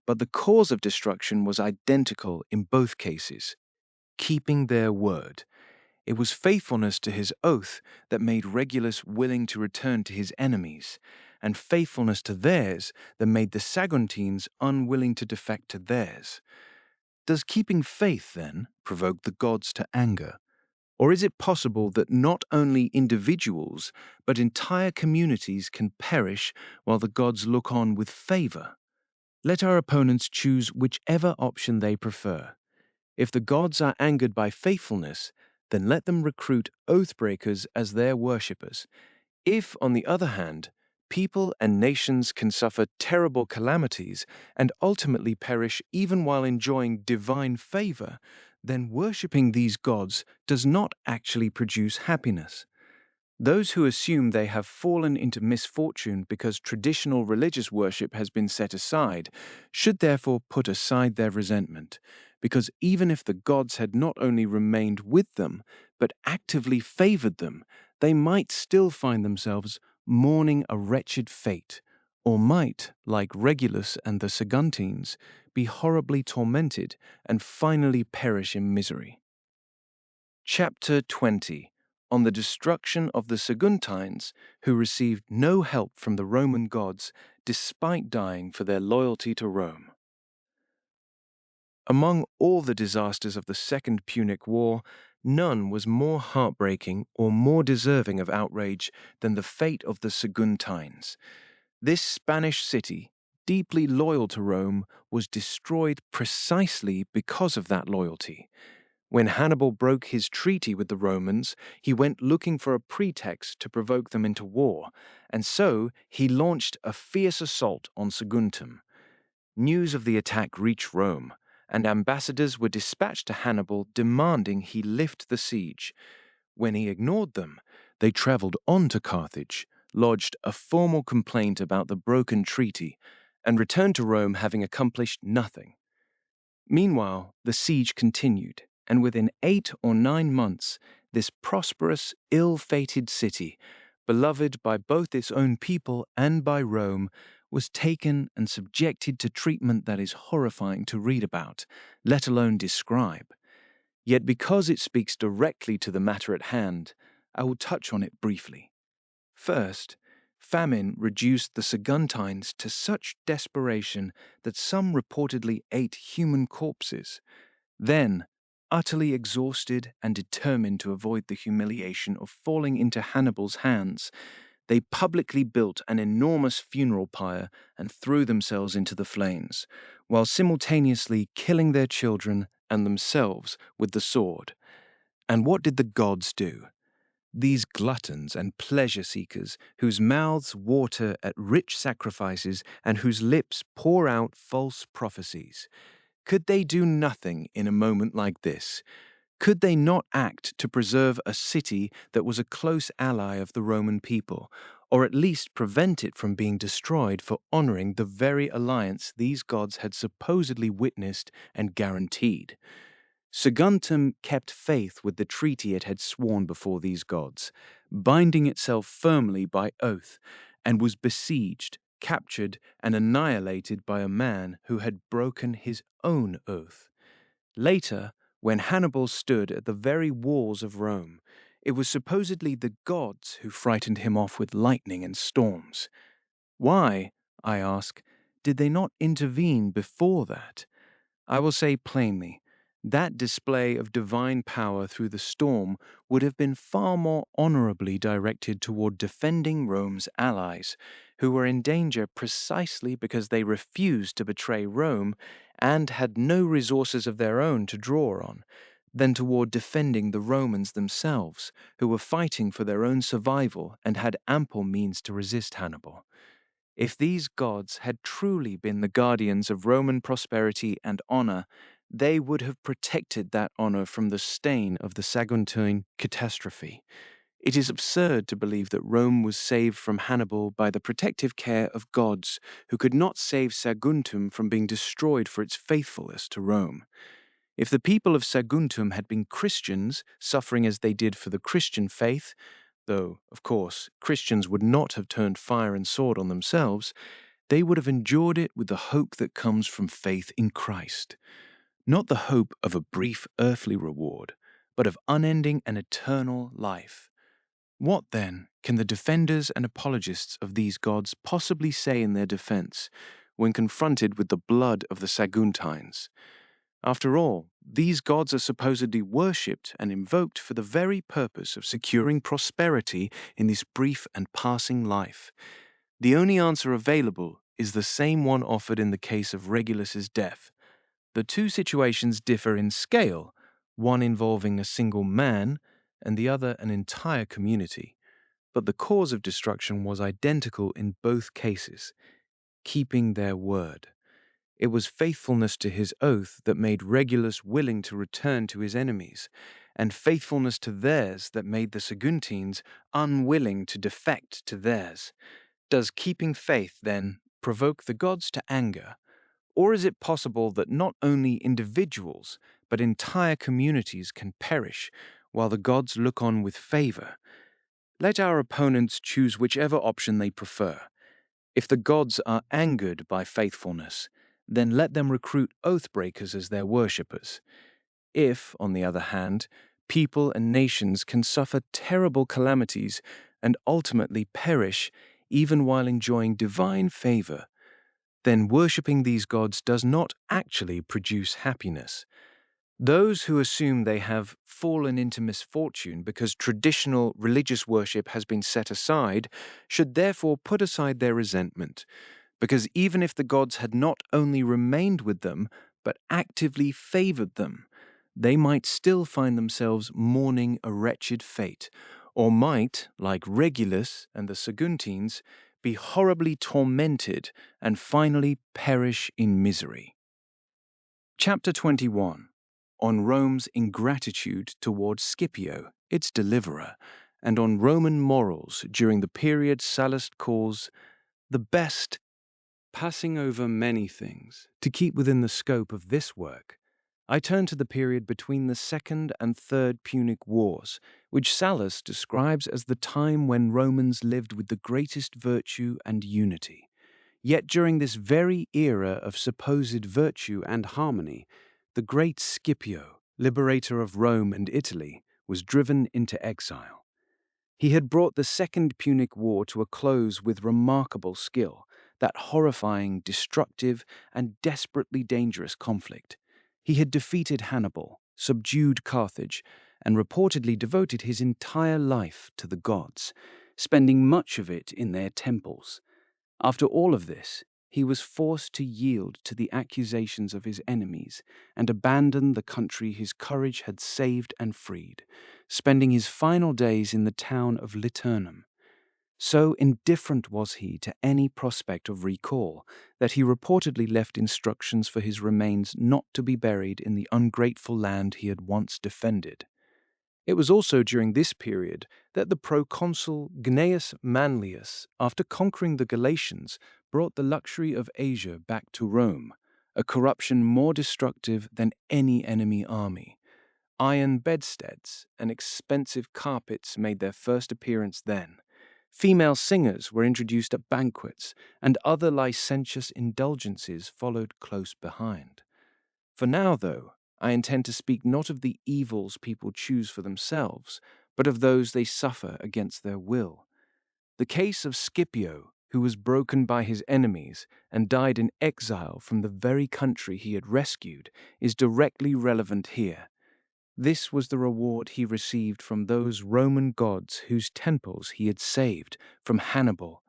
but the cause of destruction was identical in both cases: keeping their word. It was faithfulness to his oath that made Regulus willing to return to his enemies, and faithfulness to theirs that made the Saguntines unwilling to defect to theirs. Does keeping faith, then, provoke the gods to anger? Or is it possible that not only individuals, but entire communities can perish while the gods look on with favor? Let our opponents choose whichever option they prefer. If the gods are angered by faithfulness, then let them recruit oath-breakers as their worshippers. If, on the other hand, people and nations can suffer terrible calamities and ultimately perish even while enjoying divine favor, then worshipping these gods does not actually produce happiness. Those who assume they have fallen into misfortune because traditional religious worship has been set aside should therefore put aside their resentment, because even if the gods had not only remained with them, but actively favored them, they might still find themselves mourning a wretched fate, or might, like Regulus and the Saguntines, be horribly tormented and finally perish in misery. Chapter 20. On the destruction of the Saguntines, who received no help from the Roman gods despite dying for their loyalty to Rome. Among all the disasters of the Second Punic War, none was more heartbreaking or more deserving of outrage than the fate of the Saguntines. This Spanish city, deeply loyal to Rome, was destroyed precisely because of that loyalty. When Hannibal broke his treaty with the Romans, he went looking for a pretext to provoke them into war, and so he launched a fierce assault on Saguntum. News of the attack reached Rome, and ambassadors were dispatched to Hannibal demanding he lift the siege. When he ignored them, they traveled on to Carthage, lodged a formal complaint about the broken treaty, and returned to Rome having accomplished nothing. Meanwhile, the siege continued, and within 8 or 9 months, this prosperous, ill-fated city, beloved by both its own people and by Rome, was taken and subjected to treatment that is horrifying to read about, let alone describe. Yet because it speaks directly to the matter at hand, I will touch on it briefly. First, famine reduced the Saguntines to such desperation that some reportedly ate human corpses. Then, utterly exhausted and determined to avoid the humiliation of falling into Hannibal's hands, they publicly built an enormous funeral pyre and threw themselves into the flames, while simultaneously killing their children and themselves with the sword. And what did the gods do? These gluttons and pleasure-seekers, whose mouths water at rich sacrifices and whose lips pour out false prophecies, could they do nothing in a moment like this? Could they not act to preserve a city that was a close ally of the Roman people, or at least prevent it from being destroyed for honoring the very alliance these gods had supposedly witnessed and guaranteed? Saguntum kept faith with the treaty it had sworn before these gods, binding itself firmly by oath, and was besieged, captured, and annihilated by a man who had broken his own oath. Later, when Hannibal stood at the very walls of Rome, it was supposedly the gods who frightened him off with lightning and storms. Why, I ask, did they not intervene before that? I will say plainly, that display of divine power through the storm would have been far more honorably directed toward defending Rome's allies, who were in danger precisely because they refused to betray Rome and had no resources of their own to draw on, than toward defending the Romans themselves, who were fighting for their own survival and had ample means to resist Hannibal. If these gods had truly been the guardians of Roman prosperity and honor, they would have protected that honor from the stain of the Saguntine catastrophe. It is absurd to believe that Rome was saved from Hannibal by the protective care of gods who could not save Saguntum from being destroyed for its faithfulness to Rome. If the people of Saguntum had been Christians, suffering as they did for the Christian faith, though, of course, Christians would not have turned fire and sword on themselves, they would have endured it with the hope that comes from faith in Christ. Not the hope of a brief earthly reward, but of unending and eternal life. What, then, can the defenders and apologists of these gods possibly say in their defense when confronted with the blood of the Saguntines? After all, these gods are supposedly worshipped and invoked for the very purpose of securing prosperity in this brief and passing life. The only answer available is the same one offered in the case of Regulus's death. The two situations differ in scale, one involving a single man and the other an entire community. But the cause of destruction was identical in both cases: keeping their word. It was faithfulness to his oath that made Regulus willing to return to his enemies, and faithfulness to theirs that made the Saguntines unwilling to defect to theirs. Does keeping faith, then, provoke the gods to anger? Or is it possible that not only individuals, but entire communities can perish while the gods look on with favor? Let our opponents choose whichever option they prefer. If the gods are angered by faithfulness, then let them recruit oath-breakers as their worshippers. If, on the other hand, people and nations can suffer terrible calamities and ultimately perish even while enjoying divine favor, then worshipping these gods does not actually produce happiness. Those who assume they have fallen into misfortune because traditional religious worship has been set aside should therefore put aside their resentment, because even if the gods had not only remained with them, but actively favored them, they might still find themselves mourning a wretched fate, or might, like Regulus and the Saguntines, be horribly tormented and finally perish in misery. Chapter 21. On Rome's ingratitude towards Scipio, its deliverer, and on Roman morals during the period Sallust calls the best. Passing over many things, to keep within the scope of this work, I turn to the period between the Second and Third Punic Wars, which Sallust describes as the time when Romans lived with the greatest virtue and unity. Yet during this very era of supposed virtue and harmony, the great Scipio, liberator of Rome and Italy, was driven into exile. He had brought the Second Punic War to a close with remarkable skill, that horrifying, destructive, and desperately dangerous conflict. He had defeated Hannibal, subdued Carthage, and reportedly devoted his entire life to the gods, spending much of it in their temples. After all of this, he was forced to yield to the accusations of his enemies and abandon the country his courage had saved and freed, spending his final days in the town of Liternum. So indifferent was he to any prospect of recall that he reportedly left instructions for his remains not to be buried in the ungrateful land he had once defended. It was also during this period that the proconsul Gnaeus Manlius, after conquering the Galatians, brought the luxury of Asia back to Rome, a corruption more destructive than any enemy army. Iron bedsteads and expensive carpets made their first appearance then. Female singers were introduced at banquets, and other licentious indulgences followed close behind. For now, though, I intend to speak not of the evils people choose for themselves, but of those they suffer against their will. The case of Scipio, who was broken by his enemies and died in exile from the very country he had rescued, is directly relevant here. This was the reward he received from those Roman gods whose temples he had saved from Hannibal,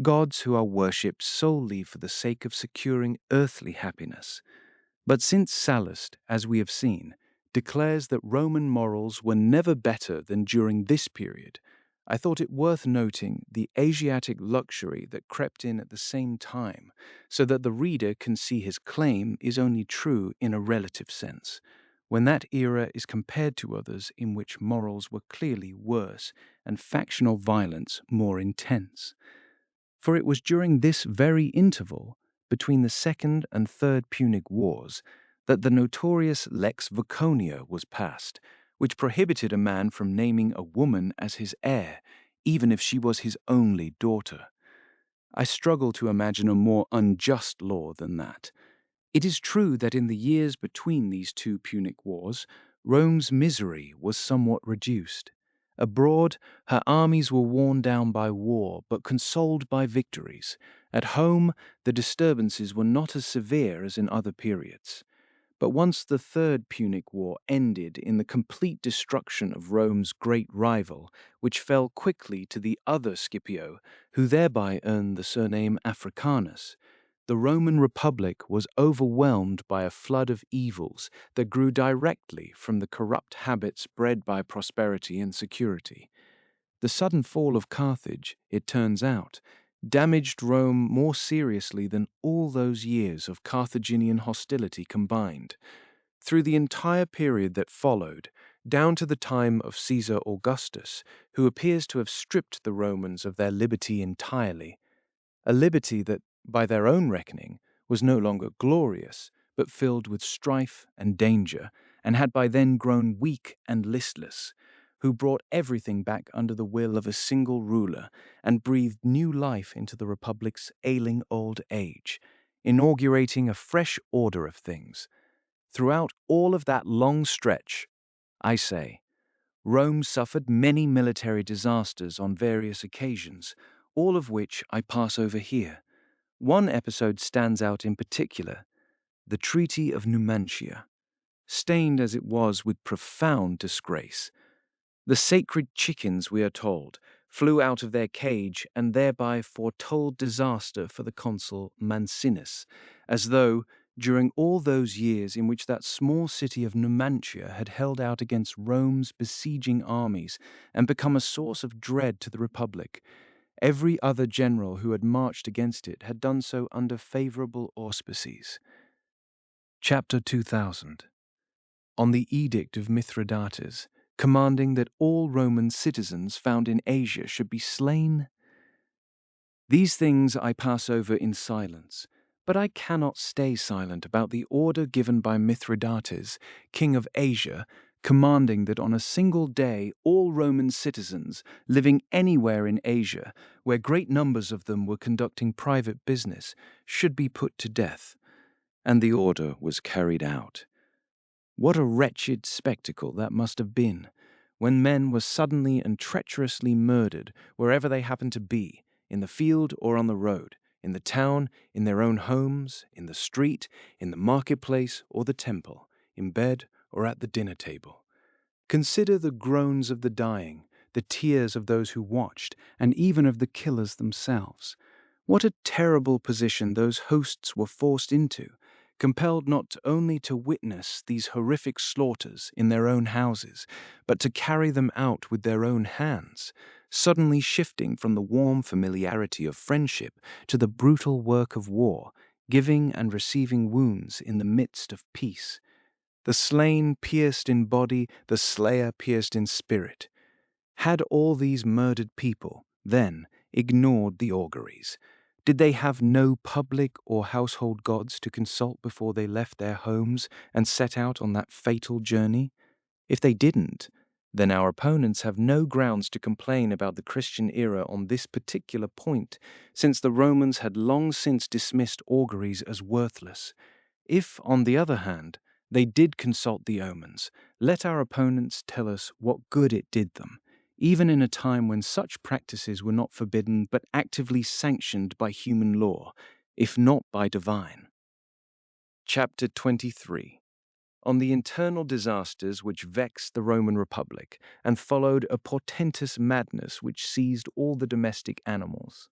gods who are worshipped solely for the sake of securing earthly happiness. But since Sallust, as we have seen, declares that Roman morals were never better than during this period, I thought it worth noting the Asiatic luxury that crept in at the same time, so that the reader can see his claim is only true in a relative sense. when that era is compared to others in which morals were clearly worse and factional violence more intense. For it was during this very interval, between the Second and Third Punic Wars, that the notorious Lex Vaconia was passed, which prohibited a man from naming a woman as his heir, even if she was his only daughter. I struggle to imagine a more unjust law than that. It is true that in the years between these two Punic Wars, Rome's misery was somewhat reduced. Abroad, her armies were worn down by war, but consoled by victories. At home, the disturbances were not as severe as in other periods. But once the Third Punic War ended in the complete destruction of Rome's great rival, which fell quickly to the other Scipio, who thereby earned the surname Africanus, the Roman Republic was overwhelmed by a flood of evils that grew directly from the corrupt habits bred by prosperity and security. The sudden fall of Carthage, it turns out, damaged Rome more seriously than all those years of Carthaginian hostility combined. Through the entire period that followed, down to the time of Caesar Augustus, who appears to have stripped the Romans of their liberty entirely, a liberty that, by their own reckoning, was no longer glorious, but filled with strife and danger, and had by then grown weak and listless, who brought everything back under the will of a single ruler and breathed new life into the Republic's ailing old age, inaugurating a fresh order of things. Throughout all of that long stretch, I say, Rome suffered many military disasters on various occasions, all of which I pass over here. One episode stands out in particular, the Treaty of Numantia, stained as it was with profound disgrace. The sacred chickens, we are told, flew out of their cage and thereby foretold disaster for the consul Mancinus, as though, during all those years in which that small city of Numantia had held out against Rome's besieging armies and become a source of dread to the Republic, every other general who had marched against it had done so under favorable auspices. Chapter 2000. On the Edict of Mithridates, commanding that all Roman citizens found in Asia should be slain. These things I pass over in silence, but I cannot stay silent about the order given by Mithridates, king of Asia, commanding that on a single day all Roman citizens living anywhere in Asia, where great numbers of them were conducting private business, should be put to death. And the order was carried out. What a wretched spectacle that must have been, when men were suddenly and treacherously murdered wherever they happened to be, in the field or on the road, in the town, in their own homes, in the street, in the marketplace or the temple, in bed or at the dinner table. Consider the groans of the dying, the tears of those who watched, and even of the killers themselves. What a terrible position those hosts were forced into, compelled not only to witness these horrific slaughters in their own houses, but to carry them out with their own hands, suddenly shifting from the warm familiarity of friendship to the brutal work of war, giving and receiving wounds in the midst of peace. The slain pierced in body, the slayer pierced in spirit. Had all these murdered people, then, ignored the auguries? Did they have no public or household gods to consult before they left their homes and set out on that fatal journey? If they didn't, then our opponents have no grounds to complain about the Christian era on this particular point, since the Romans had long since dismissed auguries as worthless. If, on the other hand, they did consult the omens, let our opponents tell us what good it did them, even in a time when such practices were not forbidden but actively sanctioned by human law, if not by divine. Chapter 23. On the internal disasters which vexed the Roman Republic and followed a portentous madness which seized all the domestic animals.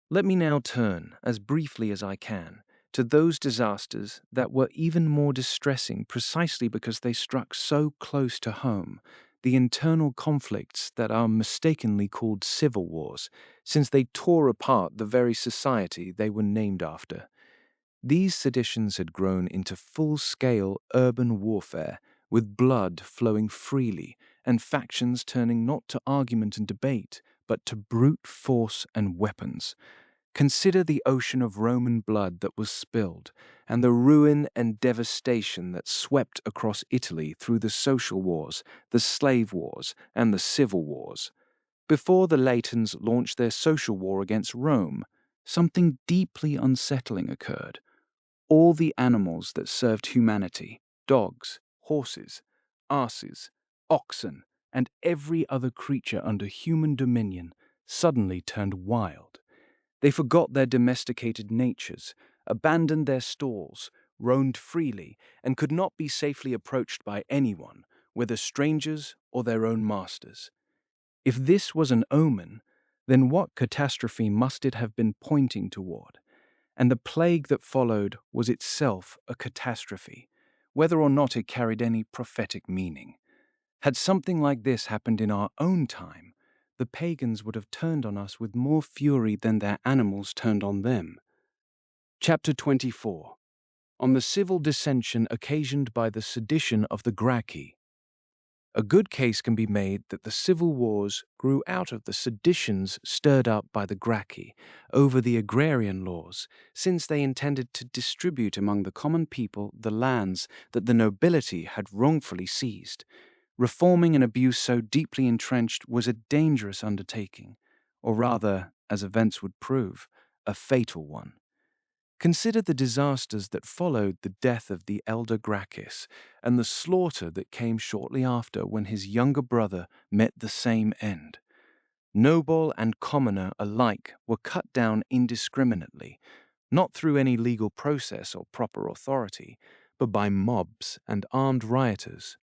Let me now turn, as briefly as I can, to those disasters that were even more distressing precisely because they struck so close to home, the internal conflicts that are mistakenly called civil wars, since they tore apart the very society they were named after. These seditions had grown into full-scale urban warfare, with blood flowing freely and factions turning not to argument and debate, but to brute force and weapons. Consider the ocean of Roman blood that was spilled, and the ruin and devastation that swept across Italy through the social wars, the slave wars, and the civil wars. Before the Latins launched their social war against Rome, something deeply unsettling occurred. All the animals that served humanity, dogs, horses, asses, oxen, and every other creature under human dominion, suddenly turned wild. They forgot their domesticated natures, abandoned their stalls, roamed freely, and could not be safely approached by anyone, whether strangers or their own masters. If this was an omen, then what catastrophe must it have been pointing toward? And the plague that followed was itself a catastrophe, whether or not it carried any prophetic meaning. Had something like this happened in our own time, the pagans would have turned on us with more fury than their animals turned on them. Chapter 24. On the civil dissension occasioned by the sedition of the Gracchi. A good case can be made that the civil wars grew out of the seditions stirred up by the Gracchi over the agrarian laws, since they intended to distribute among the common people the lands that the nobility had wrongfully seized. Reforming an abuse so deeply entrenched was a dangerous undertaking, or rather, as events would prove, a fatal one. Consider the disasters that followed the death of the elder Gracchus and the slaughter that came shortly after when his younger brother met the same end. Noble and commoner alike were cut down indiscriminately, not through any legal process or proper authority, but by mobs and armed rioters.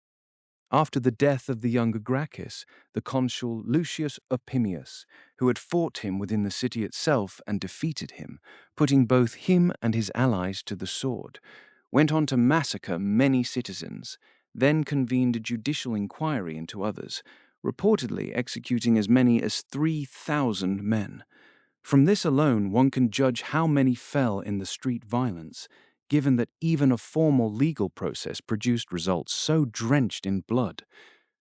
After the death of the younger Gracchus, the consul Lucius Opimius, who had fought him within the city itself and defeated him, putting both him and his allies to the sword, went on to massacre many citizens, then convened a judicial inquiry into others, reportedly executing as many as 3,000 men. From this alone, one can judge how many fell in the street violence, given that even a formal legal process produced results so drenched in blood.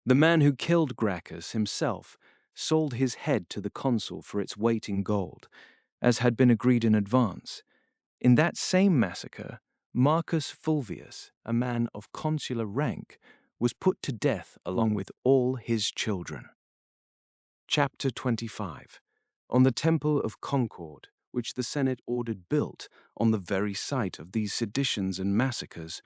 The man who killed Gracchus himself sold his head to the consul for its weight in gold, as had been agreed in advance. In that same massacre, Marcus Fulvius, a man of consular rank, was put to death along with all his children. Chapter 25. On the Temple of Concord, which the Senate ordered built on the very site of these seditions and massacres.